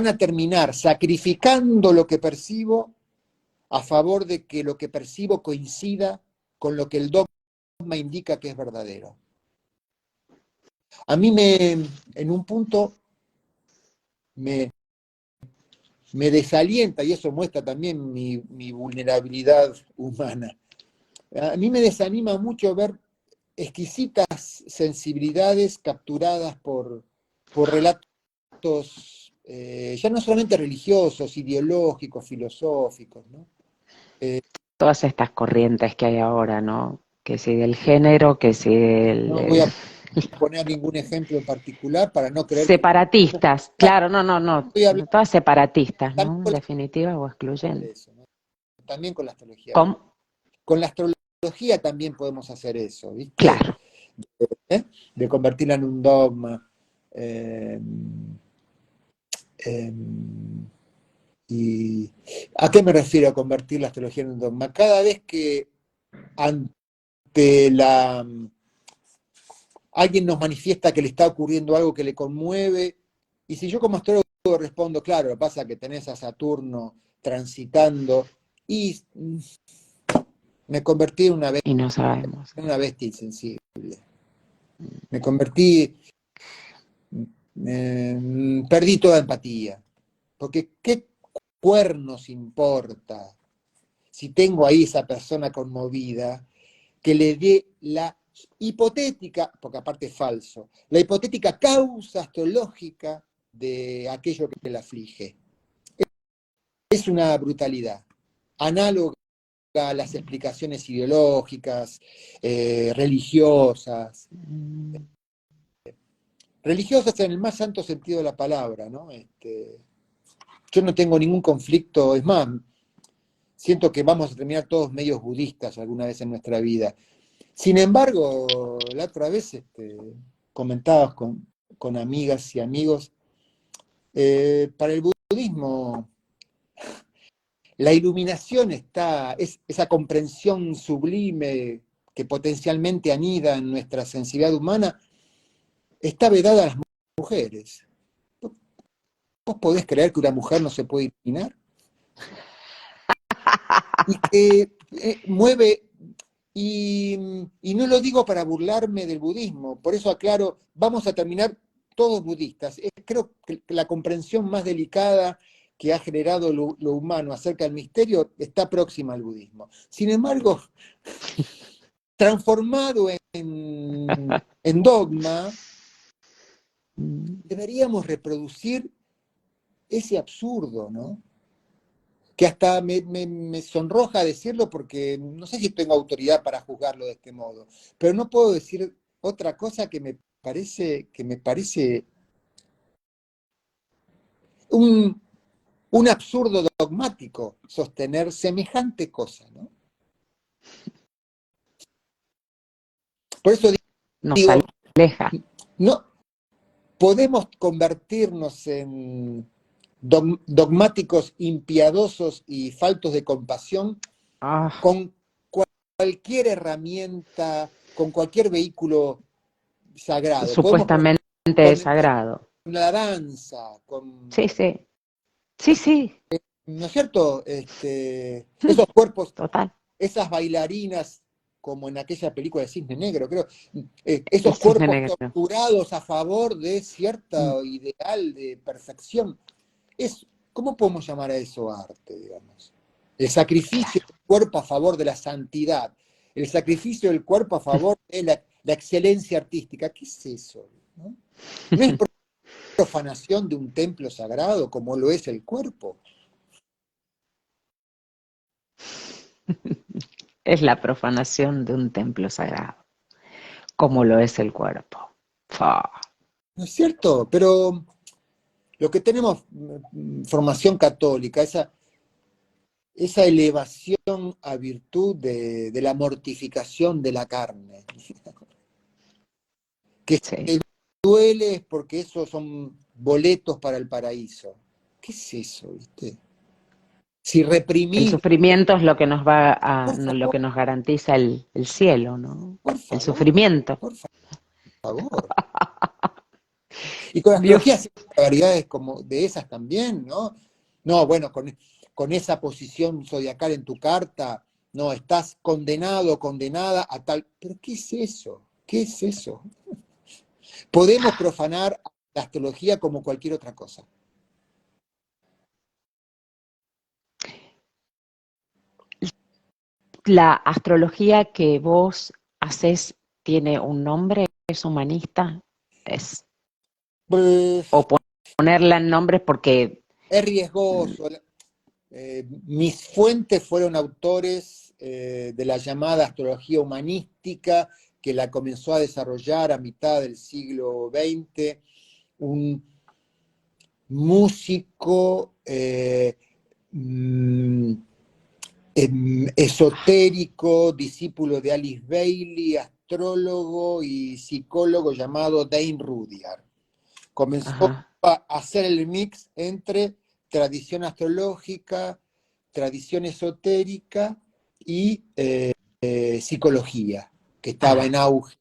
a terminar sacrificando lo que percibo a favor de que lo que percibo coincida con lo que el dogma indica que es verdadero. A mí en un punto me, me desalienta, y eso muestra también mi vulnerabilidad humana. A mí me desanima mucho ver exquisitas sensibilidades capturadas por relatos, ya no solamente religiosos, ideológicos, filosóficos, ¿no? Todas estas corrientes que hay ahora, ¿no? Que si del género, que si No voy a poner ningún ejemplo en particular para no creer que separatistas, claro, no, no, no, estoy hablando todas separatistas, también ¿no? En con definitiva, o hacer excluyentes. eso, ¿no? También con la astrología. ¿Cómo? Con la astrología también podemos hacer eso, ¿viste? Claro, ¿Eh? De convertirla en un dogma. Eh, eh, ¿Y a qué me refiero a convertir la astrología en un dogma? Cada vez que ante alguien nos manifiesta que le está ocurriendo algo que le conmueve, y si yo como astrólogo respondo, claro, lo que pasa es que tenés a Saturno transitando, y me convertí en y no sabemos. una bestia insensible. Me convertí, perdí toda empatía. Porque ¿qué cuernos importa si tengo ahí esa persona conmovida que le dé la hipotética, porque aparte es falso, la hipotética causa astrológica de aquello que la aflige? es una brutalidad, análoga a las explicaciones ideológicas, religiosas, religiosas en el más santo sentido de la palabra, ¿no? Yo no tengo ningún conflicto, es más, siento que vamos a terminar todos medios budistas alguna vez en nuestra vida. Sin embargo, la otra vez comentabas con amigas y amigos, para el budismo la iluminación es esa comprensión sublime que potencialmente anida en nuestra sensibilidad humana, está vedada a las mujeres. ¿Vos podés creer que una mujer no se puede iluminar? Y que mueve, y no lo digo para burlarme del budismo, por eso aclaro, vamos a terminar todos budistas. Creo que la comprensión más delicada que ha generado lo humano acerca del misterio está próxima al budismo. Sin embargo, transformado en dogma, deberíamos reproducir ese absurdo, ¿no? Que hasta me sonroja decirlo porque no sé si tengo autoridad para juzgarlo de este modo, pero no puedo decir otra cosa que me parece un absurdo dogmático sostener semejante cosa, ¿no? Por eso Nos digo, aleja. no podemos convertirnos en dogmáticos impiadosos y faltos de compasión Ah, con cualquier herramienta, con cualquier vehículo sagrado. Podemos supuestamente con sagrado. la danza, Sí, sí. Sí, sí. ¿no es cierto? Esos cuerpos, Total. esas bailarinas, como en aquella película de Cisne Negro, creo, El esos cisne cuerpos negro. torturados a favor de cierto ideal de perfección. ¿Cómo podemos llamar a eso arte, digamos? El sacrificio del cuerpo a favor de la santidad, el sacrificio del cuerpo a favor de la excelencia artística. ¿Qué es eso? ¿No? ¿No es profanación de un templo sagrado como lo es el cuerpo? Es la profanación de un templo sagrado, como lo es el cuerpo. Fa. ¿No es cierto? Pero lo que tenemos, formación católica, esa elevación a virtud de la mortificación de la carne, que Sí. se duele es porque esos son boletos para el paraíso. ¿Qué es eso, viste? Si El reprimir, sufrimiento es lo que nos va a, por lo favor, que nos garantiza el cielo, ¿no? por El favor, sufrimiento. por favor. Y con astrología Dios. sí, variedades como de esas también, ¿no? No, bueno, con esa posición zodiacal en tu carta, no, estás condenado o condenada a tal. ¿Pero qué es eso? ¿Qué es eso? Podemos profanar la astrología como cualquier otra cosa. ¿La astrología que vos haces tiene un nombre? ¿Es humanista? ¿Es? Pues, O ponerla en nombres porque... es riesgoso. Mis fuentes fueron autores de la llamada astrología humanística, que la comenzó a desarrollar a mitad del siglo XX, un músico mm, esotérico, discípulo de Alice Bailey, astrólogo y psicólogo llamado Dane Rudyard. Comenzó Ajá, a hacer el mix entre tradición astrológica, tradición esotérica y psicología, que estaba ajá, en auge. Y,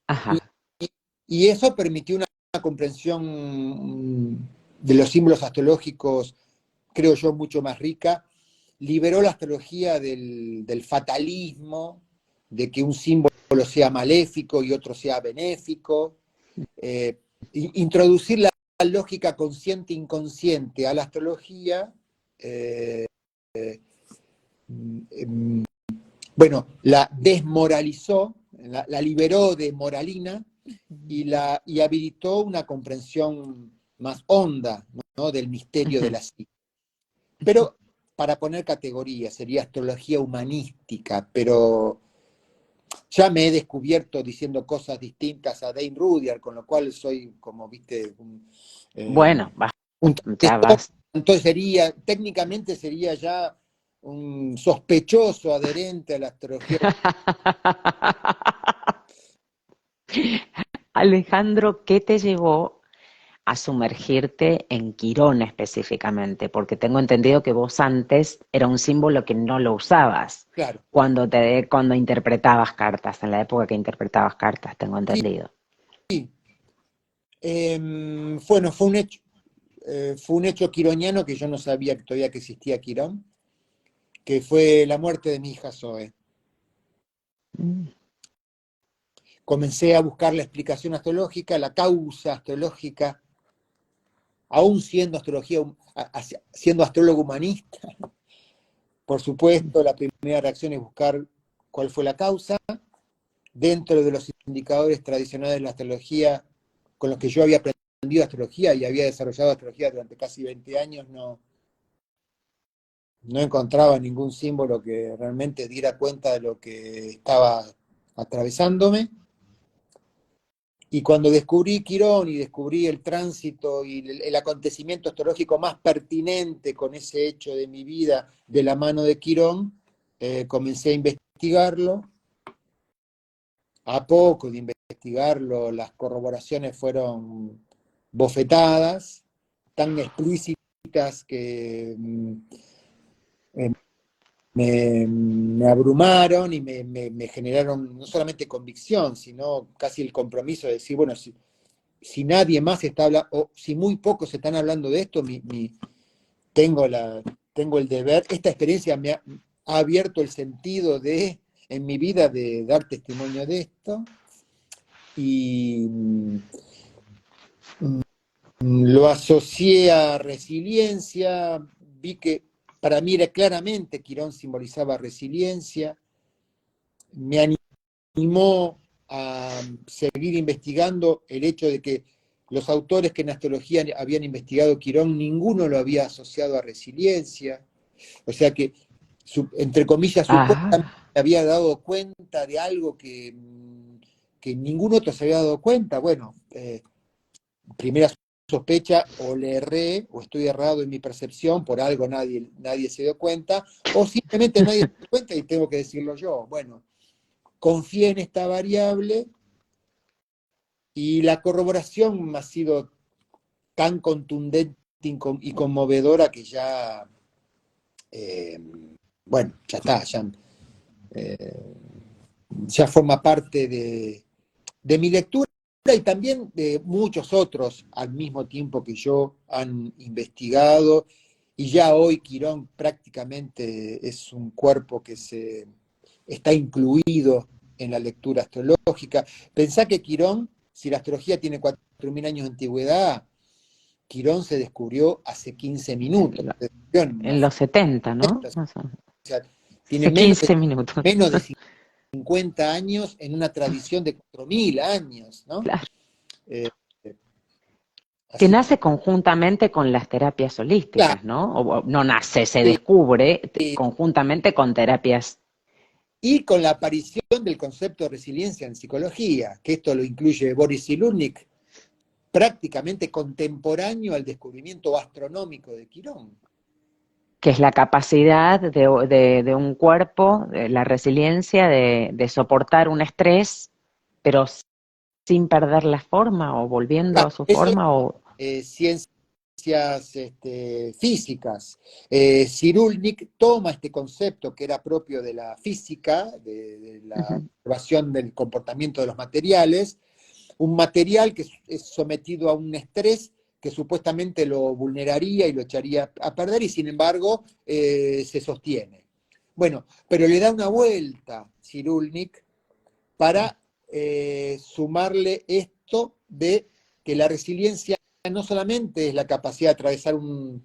ajá. y eso permitió una comprensión de los símbolos astrológicos, creo yo, mucho más rica. Liberó la astrología del fatalismo, de que un símbolo sea maléfico y otro sea benéfico. Introducir la lógica consciente-inconsciente a la astrología, bueno, la desmoralizó, la liberó de moralina y habilitó una comprensión más honda, ¿no? Del misterio de Ujú. la psique. Pero para poner categoría, sería astrología humanística, pero ya me he descubierto diciendo cosas distintas a Dane Rudyard, con lo cual soy, como viste, Bueno, un ya transgresor. vas. Entonces técnicamente sería ya un sospechoso adherente a la astrología. Alejandro, ¿qué te llevó a sumergirte en Quirón específicamente? Porque tengo entendido que vos antes era un símbolo que no lo usabas Claro. cuando interpretabas cartas, en la época que interpretabas cartas, tengo Sí, entendido. bueno, fue un hecho quironiano que yo no sabía que todavía que existía Quirón, que fue la muerte de mi hija Zoe. Mm. Comencé a buscar la explicación astrológica, la causa astrológica, aún siendo astrólogo humanista. Por supuesto, la primera reacción es buscar cuál fue la causa. Dentro de los indicadores tradicionales de la astrología, con los que yo había aprendido astrología y había desarrollado astrología durante casi 20 años, no encontraba ningún símbolo que realmente diera cuenta de lo que estaba atravesándome. Y cuando descubrí Quirón y descubrí el tránsito y el acontecimiento astrológico más pertinente con ese hecho de mi vida de la mano de Quirón, comencé a investigarlo. A poco de investigarlo, las corroboraciones fueron bofetadas, tan explícitas que me abrumaron y me generaron no solamente convicción, sino casi el compromiso de decir, bueno, si nadie más está hablando, o si muy pocos están hablando de esto, tengo, tengo el deber, esta experiencia ha abierto el sentido en mi vida de dar testimonio de esto, y lo asocié a resiliencia, vi que para mí era claramente Quirón simbolizaba resiliencia, me animó a seguir investigando el hecho de que los autores que en astrología habían investigado Quirón, ninguno lo había asociado a resiliencia, o sea que, entre comillas, supuestamente Ah, había dado cuenta de algo que ningún otro se había dado cuenta. Bueno, primera sospecha, o le erré, o estoy errado en mi percepción, por algo nadie se dio cuenta, o simplemente nadie se dio cuenta y tengo que decirlo yo. Bueno, confié en esta variable y la corroboración ha sido tan contundente y conmovedora que ya, eh, bueno, ya está, eh, ya forma parte de mi lectura y también de muchos otros al mismo tiempo que yo han investigado, y ya hoy Quirón prácticamente es un cuerpo que está incluido en la lectura astrológica. Pensá que Quirón, si la astrología tiene 4.000 años de antigüedad, Quirón se descubrió hace 15 minutos. en los 70, ¿no? O O sea, sea, tiene hace 15 minutos. menos de 50 años en una tradición de 4.000 años, ¿no? Claro. Eh, Que así nace conjuntamente con las terapias claro, holísticas, ¿no? O no nace, se sí. descubre conjuntamente con terapias. Y con la aparición del concepto de resiliencia en psicología, que esto lo incluye Boris Cyrulnik, prácticamente contemporáneo al descubrimiento astronómico de Quirón. Que es la capacidad de un cuerpo, la resiliencia de soportar un estrés, pero sin perder la forma o volviendo Claro, a su eso forma o... ciencias físicas. Cyrulnik toma este concepto que era propio de la física, de la Ujú. observación del comportamiento de los materiales, un material que es sometido a un estrés que supuestamente lo vulneraría y lo echaría a perder, y sin embargo se sostiene. Bueno, pero le da una vuelta Cyrulnik Sí. para sumarle esto de que la resiliencia no solamente es la capacidad de atravesar un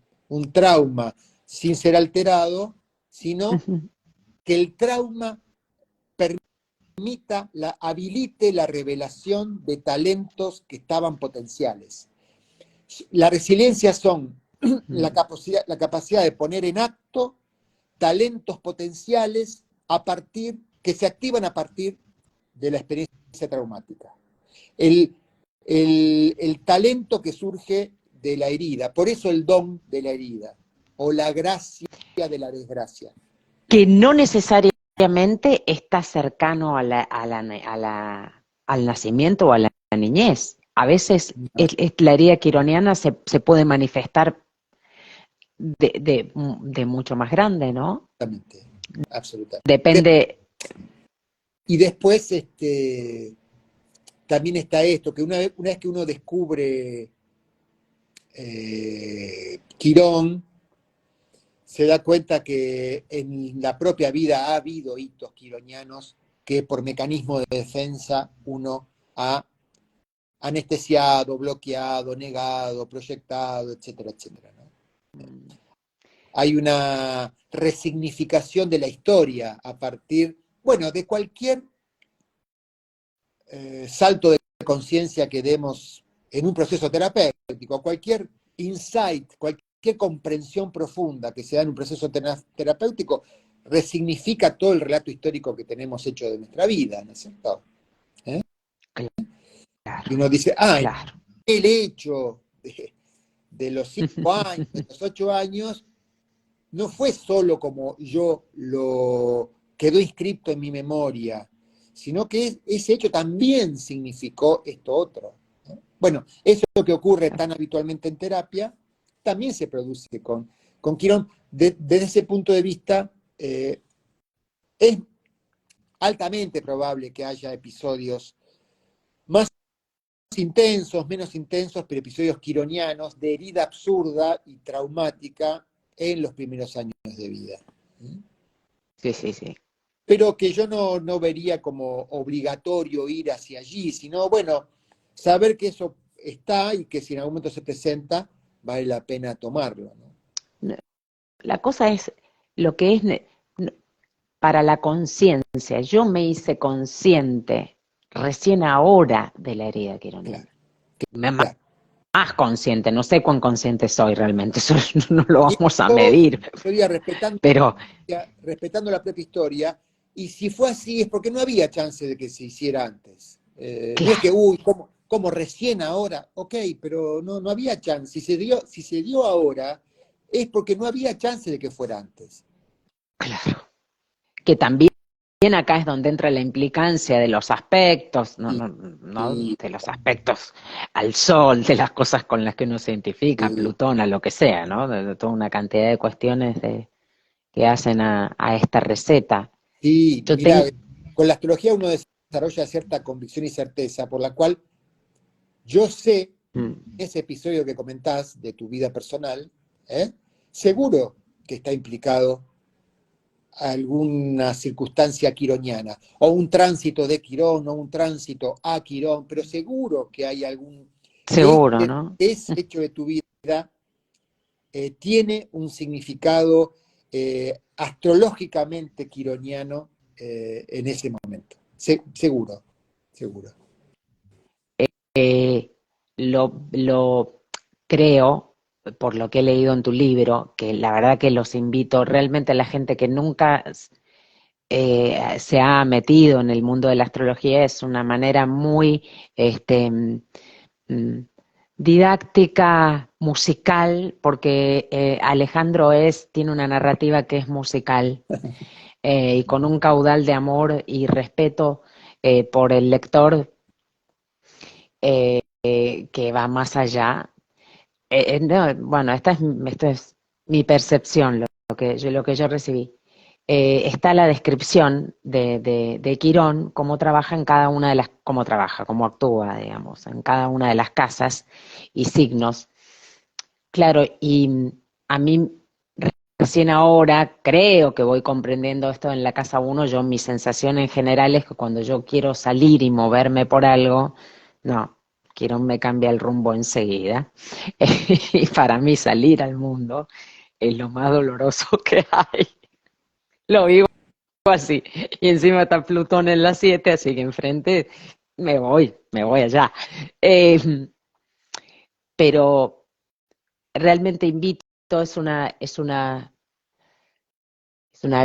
trauma sin ser alterado, sino Ujú. que el trauma habilite la revelación de talentos que estaban potenciales. La resiliencia son la capacidad de poner en acto talentos potenciales que se activan a partir de la experiencia traumática. El, el talento que surge de la herida, por eso el don de la herida, o la gracia de la desgracia. Que no necesariamente está cercano al nacimiento o a la niñez. A veces la herida quironiana se puede manifestar de mucho más grande, ¿no? Absolutamente, absolutamente. Depende. Y después también está esto, que una vez que uno descubre Quirón, se da cuenta que en la propia vida ha habido hitos quironianos que por mecanismo de defensa uno ha anestesiado, bloqueado, negado, proyectado, etcétera, etcétera, ¿no? Hay una resignificación de la historia a partir, bueno, de cualquier salto de conciencia que demos en un proceso terapéutico, cualquier insight, cualquier comprensión profunda que se da en un proceso terapéutico, resignifica todo el relato histórico que tenemos hecho de nuestra vida, ¿no es cierto? Claro, Y uno dice, claro. el hecho de los 5 años, de los 8 años, no fue solo como yo lo quedó inscrito en mi memoria, sino que ese hecho también significó esto otro, ¿no? Bueno, eso que ocurre tan habitualmente en terapia, también se produce con Quirón. Desde ese punto de vista, es altamente probable que haya episodios más intensos, menos intensos, pero episodios quironianos de herida absurda y traumática en los primeros años de vida. Sí, sí, sí. Pero que yo no vería como obligatorio ir hacia allí, sino, bueno, saber que eso está y que si en algún momento se presenta, vale la pena tomarlo, ¿no? La cosa es lo que es para la conciencia. Yo me hice consciente recién ahora de la herida quironiana. Claro. Más consciente, no sé cuán consciente soy realmente, eso no lo Y vamos a yo medir, estaría respetando pero la propia historia, y si fue así es porque no había chance de que se hiciera antes. No es que, claro, uy, como recién ahora, ok, pero no había chance. Si se dio ahora, es porque no había chance de que fuera antes. claro. Que también acá es donde entra la implicancia de los aspectos, Y, no y- de los aspectos al sol, de las cosas con las que uno se identifica, y- Plutón, a lo que sea, ¿no? De toda una cantidad de cuestiones que hacen a esta receta. y Yo mira, tengo. con la astrología uno desarrolla cierta convicción y certeza, por la cual yo sé, ese episodio que comentás de tu vida personal, seguro que está implicado alguna circunstancia quironiana, o un tránsito de Quirón, o un tránsito a Quirón, pero seguro que hay Seguro, ¿no? ese hecho de tu vida tiene un significado astrológicamente quironiano en ese momento. Seguro, seguro. Eh, lo creo, por lo que he leído en tu libro, que la verdad que los invito realmente a la gente que nunca se ha metido en el mundo de la astrología, es una manera muy mm, didáctica, musical, porque Alejandro tiene una narrativa que es musical y con un caudal de amor y respeto por el lector que va más allá. No, bueno, esta es mi percepción, lo que yo recibí. Está la descripción de Quirón, cómo trabaja en cada una de las, cómo trabaja, cómo actúa, digamos, en cada una de las casas y signos. Claro, y a mí recién ahora creo que voy comprendiendo esto en la casa uno. Yo mi sensación en general es que cuando yo quiero salir y moverme por algo, no, Quirón me cambia el rumbo enseguida. Y para mí salir al mundo es lo más doloroso que hay. Lo vivo así. Y encima está Plutón en las 7, así que enfrente me voy allá. Eh, pero realmente invito, es una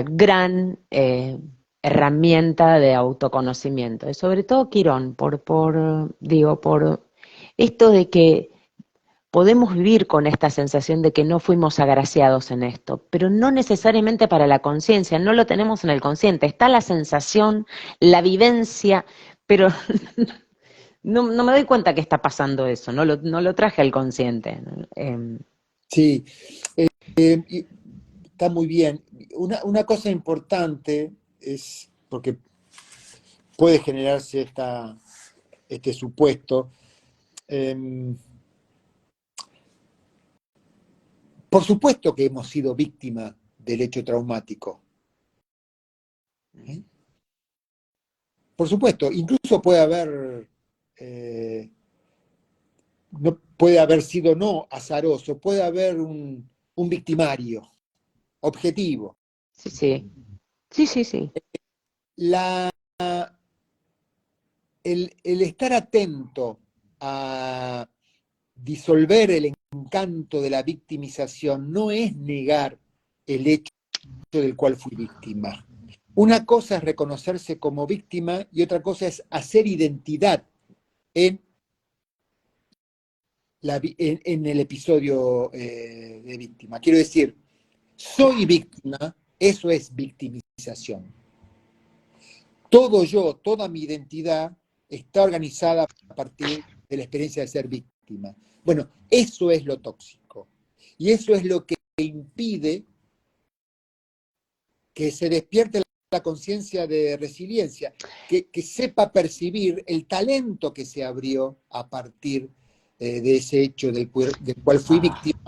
gran herramienta de autoconocimiento. Y sobre todo Quirón, por esto de que podemos vivir con esta sensación de que no fuimos agraciados en esto, pero no necesariamente para la conciencia, no lo tenemos en el consciente, está la sensación, la vivencia, pero no me doy cuenta que está pasando eso, no lo traje al consciente. Sí, y está muy bien. Una cosa importante es, porque puede generarse este supuesto, eh, por supuesto que hemos sido víctimas del hecho traumático. ¿Eh? Por supuesto, incluso no, puede haber sido no azaroso, puede haber un victimario objetivo. Sí, sí, sí, sí, sí. La, el estar atento a disolver el encanto de la victimización no es negar el hecho del cual fui víctima. Una cosa es reconocerse como víctima y otra cosa es hacer identidad en, en el episodio de víctima. Quiero decir, soy víctima, eso es victimización. Todo yo, toda mi identidad está organizada a partir de la experiencia de ser víctima. Bueno, eso es lo tóxico. Y eso es lo que impide que se despierte la conciencia de resiliencia, que sepa percibir el talento que se abrió a partir de ese hecho del cual fui víctima.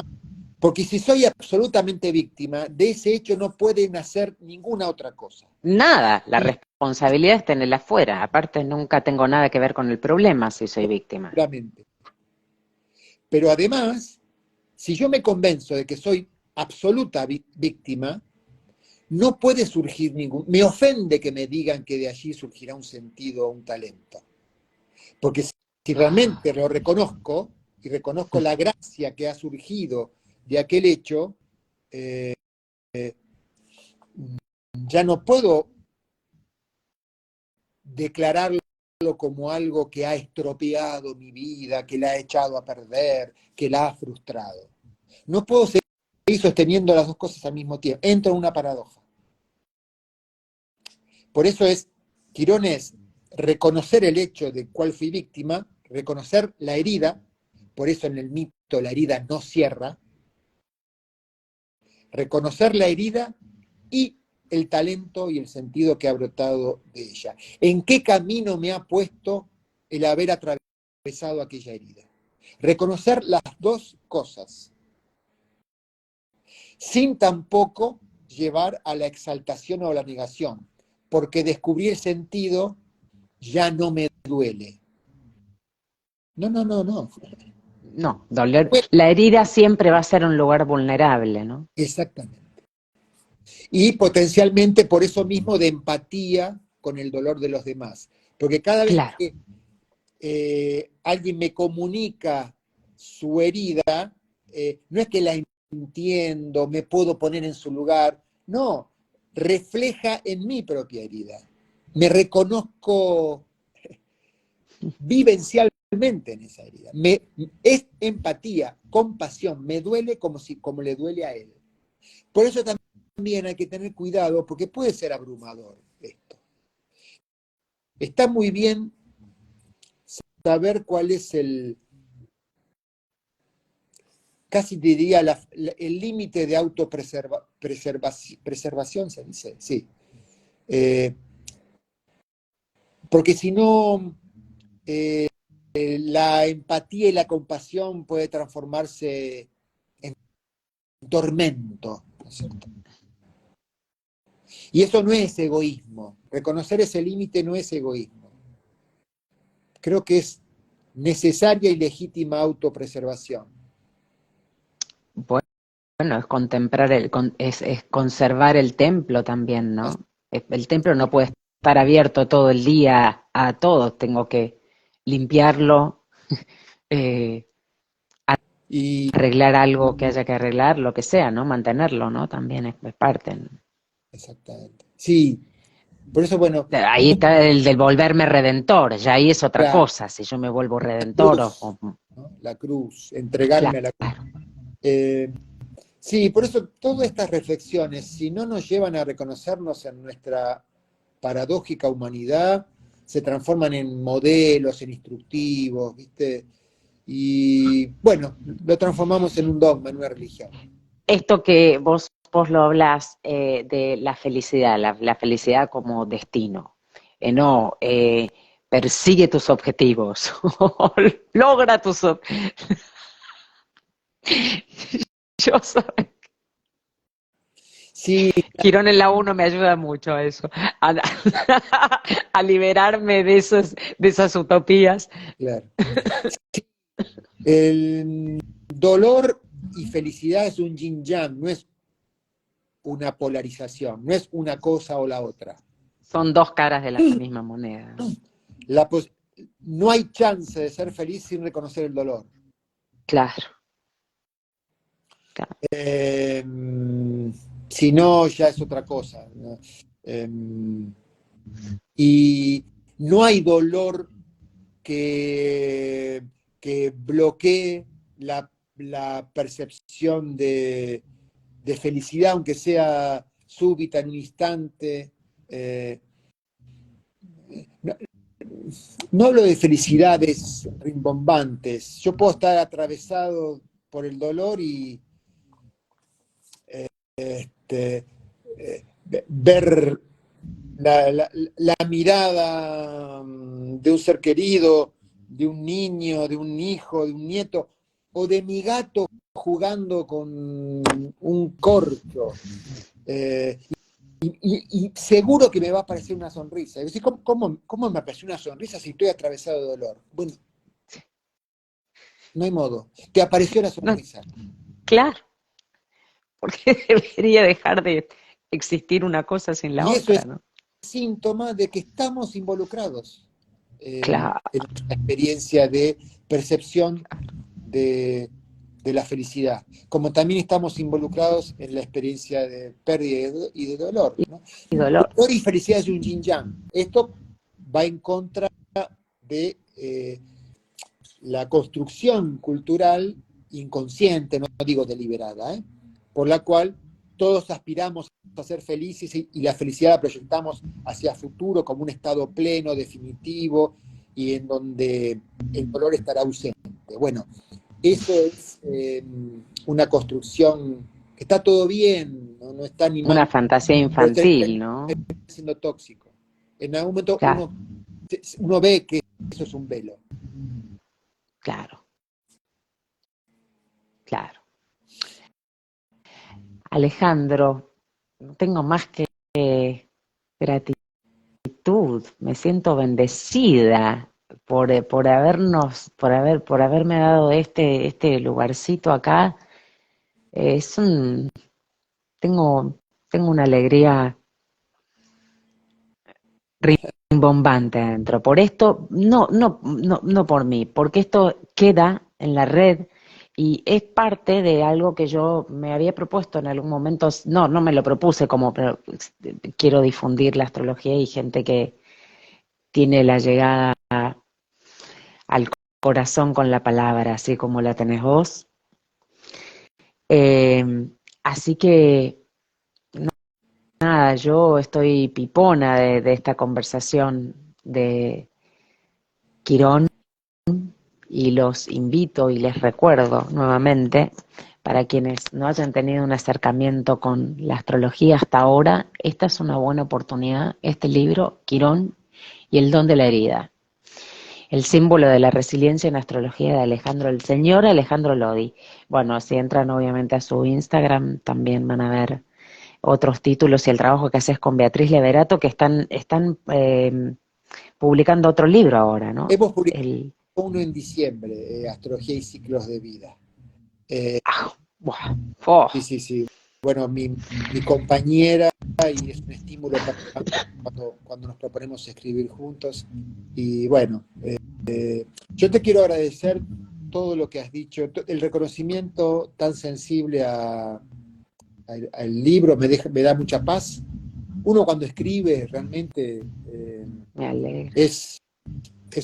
Porque si soy absolutamente víctima, de ese hecho no puede nacer ninguna otra cosa. Nada, la Y responsabilidad es tenerla afuera. Aparte, nunca tengo nada que ver con el problema si soy víctima. seguramente. Pero además, si yo me convenzo de que soy absoluta víctima, no puede surgir ningún... Me ofende que me digan que de allí surgirá un sentido o un talento. Porque si realmente lo reconozco y reconozco la gracia que ha surgido de aquel hecho, ya no puedo declararlo como algo que ha estropeado mi vida, que la ha echado a perder, que la ha frustrado. No puedo seguir sosteniendo las dos cosas al mismo tiempo. Entro en una paradoja. Por eso Quirón es reconocer el hecho de cuál fui víctima, reconocer la herida, por eso en el mito la herida no cierra, reconocer la herida y el talento y el sentido que ha brotado de ella. ¿En qué camino me ha puesto el haber atravesado aquella herida? Reconocer las dos cosas, sin tampoco llevar a la exaltación o a la negación, porque descubrí el sentido ya no me duele. No, no, no, no. No, doler. Bueno, La herida siempre va a ser un lugar vulnerable, ¿no? exactamente. Y potencialmente por eso mismo de empatía con el dolor de los demás. Porque cada vez Claro. que alguien me comunica su herida, no es que la entiendo, me puedo poner en su lugar, no, refleja en mi propia herida. Me reconozco vivencialmente en esa herida. Es empatía, compasión, me duele como le duele a él. Por eso también hay que tener cuidado, porque puede ser abrumador esto. Está muy bien saber cuál es casi diría el límite de autopreservación, se dice, sí. Porque si no, la empatía y la compasión puede transformarse en tormento, ¿no es cierto? Y eso no es egoísmo. Reconocer ese límite no es egoísmo. Creo que es necesaria y legítima autopreservación. Bueno, es contemplar es conservar el templo también, ¿no? El templo no puede estar abierto todo el día a todos, tengo que limpiarlo, eh, Y Arreglar algo que haya que arreglar, lo que sea, ¿no? Mantenerlo, ¿no? También es parte. exactamente. Sí, por eso, bueno, Ahí está el del volverme redentor, ya ahí es otra la cosa, si yo me vuelvo redentor cruz, ¿no? La cruz, entregarme claro, a la cruz. Eh, sí, por eso todas estas reflexiones, si no nos llevan a reconocernos en nuestra paradójica humanidad, se transforman en modelos, en instructivos, ¿viste? Y bueno, lo transformamos en un dogma, en una religión. esto que vos lo hablás de la felicidad, la felicidad como destino. No, persigue tus objetivos, logra tus objetivos. Yo soy. Sí, Quirón en la uno me ayuda mucho a eso, a, a liberarme de esas utopías. claro. El dolor y felicidad es un yin yang, no es una polarización, no es una cosa o la otra. Son dos caras de la misma moneda. La no hay chance de ser feliz sin reconocer el dolor. Claro, claro. Eh, si no, ya es otra cosa, ¿no? Y no hay dolor que, que bloquee la percepción de felicidad, aunque sea súbita en un instante. No, no hablo de felicidades rimbombantes. Yo puedo estar atravesado por el dolor y este, ver la mirada de un ser querido, de un niño, de un hijo, de un nieto, o de mi gato jugando con un corcho. Eh, y seguro que me va a aparecer una sonrisa. Y decir, ¿cómo me apareció una sonrisa si estoy atravesado de dolor? Bueno, no hay modo. Te apareció la No, sonrisa. claro, porque debería dejar de existir una cosa sin la Y eso otra, es ¿no? síntoma de que estamos involucrados Claro, en la experiencia de percepción de la felicidad, como también estamos involucrados en la experiencia de pérdida y de dolor, ¿no? y dolor. Dolor y felicidad es un yin yang. Esto va en contra de la construcción cultural inconsciente, no digo deliberada, por la cual todos aspiramos a ser felices y la felicidad la proyectamos hacia el futuro como un estado pleno, definitivo y en donde el dolor estará ausente. Bueno, eso es una construcción que está todo bien, no está ni mal, Una fantasía pero está infantil, ¿no? siendo tóxico. En algún momento Claro, uno ve que eso es un velo. claro, claro. Alejandro, no tengo más que gratitud, me siento bendecida por habernos, por haberme dado este lugarcito acá. Es un, tengo, tengo una alegría rimbombante adentro. Por esto, no por mí, porque esto queda en la red y es parte de algo que yo me había propuesto en algún momento. No me lo propuse como, pero quiero difundir la astrología y gente que tiene la llegada al corazón con la palabra, así como la tenés vos. Eh, así que nada, yo estoy pipona de esta conversación de Quirón y los invito y les recuerdo nuevamente, para quienes no hayan tenido un acercamiento con la astrología hasta ahora, esta es una buena oportunidad, este libro, Quirón y el don de la herida, el símbolo de la resiliencia en astrología de Alejandro, el señor Alejandro Lodi. Bueno, si entran obviamente a su Instagram, también van a ver otros títulos y el trabajo que haces con Beatriz Leverato, que están publicando otro libro ahora, ¿no? Hemos publicado El, uno en diciembre, Astrología y ciclos de vida. buah, oh, Sí, sí, sí. Bueno, mi compañera y es un estímulo para cuando nos proponemos escribir juntos. Y bueno, yo te quiero agradecer todo lo que has dicho, el reconocimiento tan sensible al libro me da mucha paz. Uno cuando escribe realmente Me alegra. es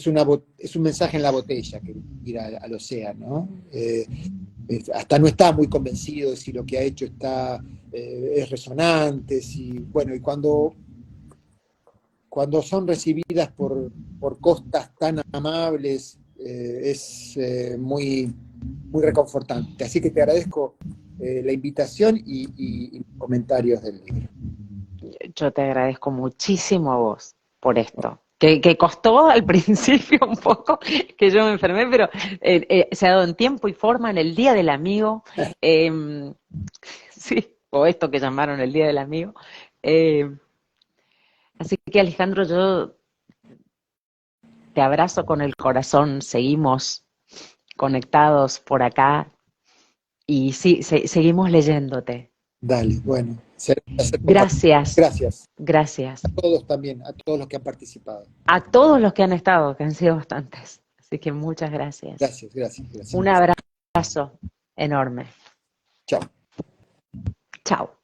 un mensaje en la botella que ir al océano, ¿no? Hasta no está muy convencido de si lo que ha hecho es resonante, bueno, y cuando son recibidas por costas tan amables, es muy, muy reconfortante. Así que te agradezco la invitación y los comentarios del libro. Yo te agradezco muchísimo a vos por esto. Que costó al principio un poco, que yo me enfermé, pero se ha dado en tiempo y forma en el Día del Amigo, sí, o esto que llamaron el Día del Amigo. Eh, Así que Alejandro, yo te abrazo con el corazón, seguimos conectados por acá y sí, seguimos leyéndote. Dale, bueno, será un placer compartir. Gracias, Gracias gracias. a todos también, a todos los que han participado. A todos los que han estado, que han sido bastantes. Así que muchas gracias. Gracias, gracias, Un gracias. abrazo enorme. Chao. Chao.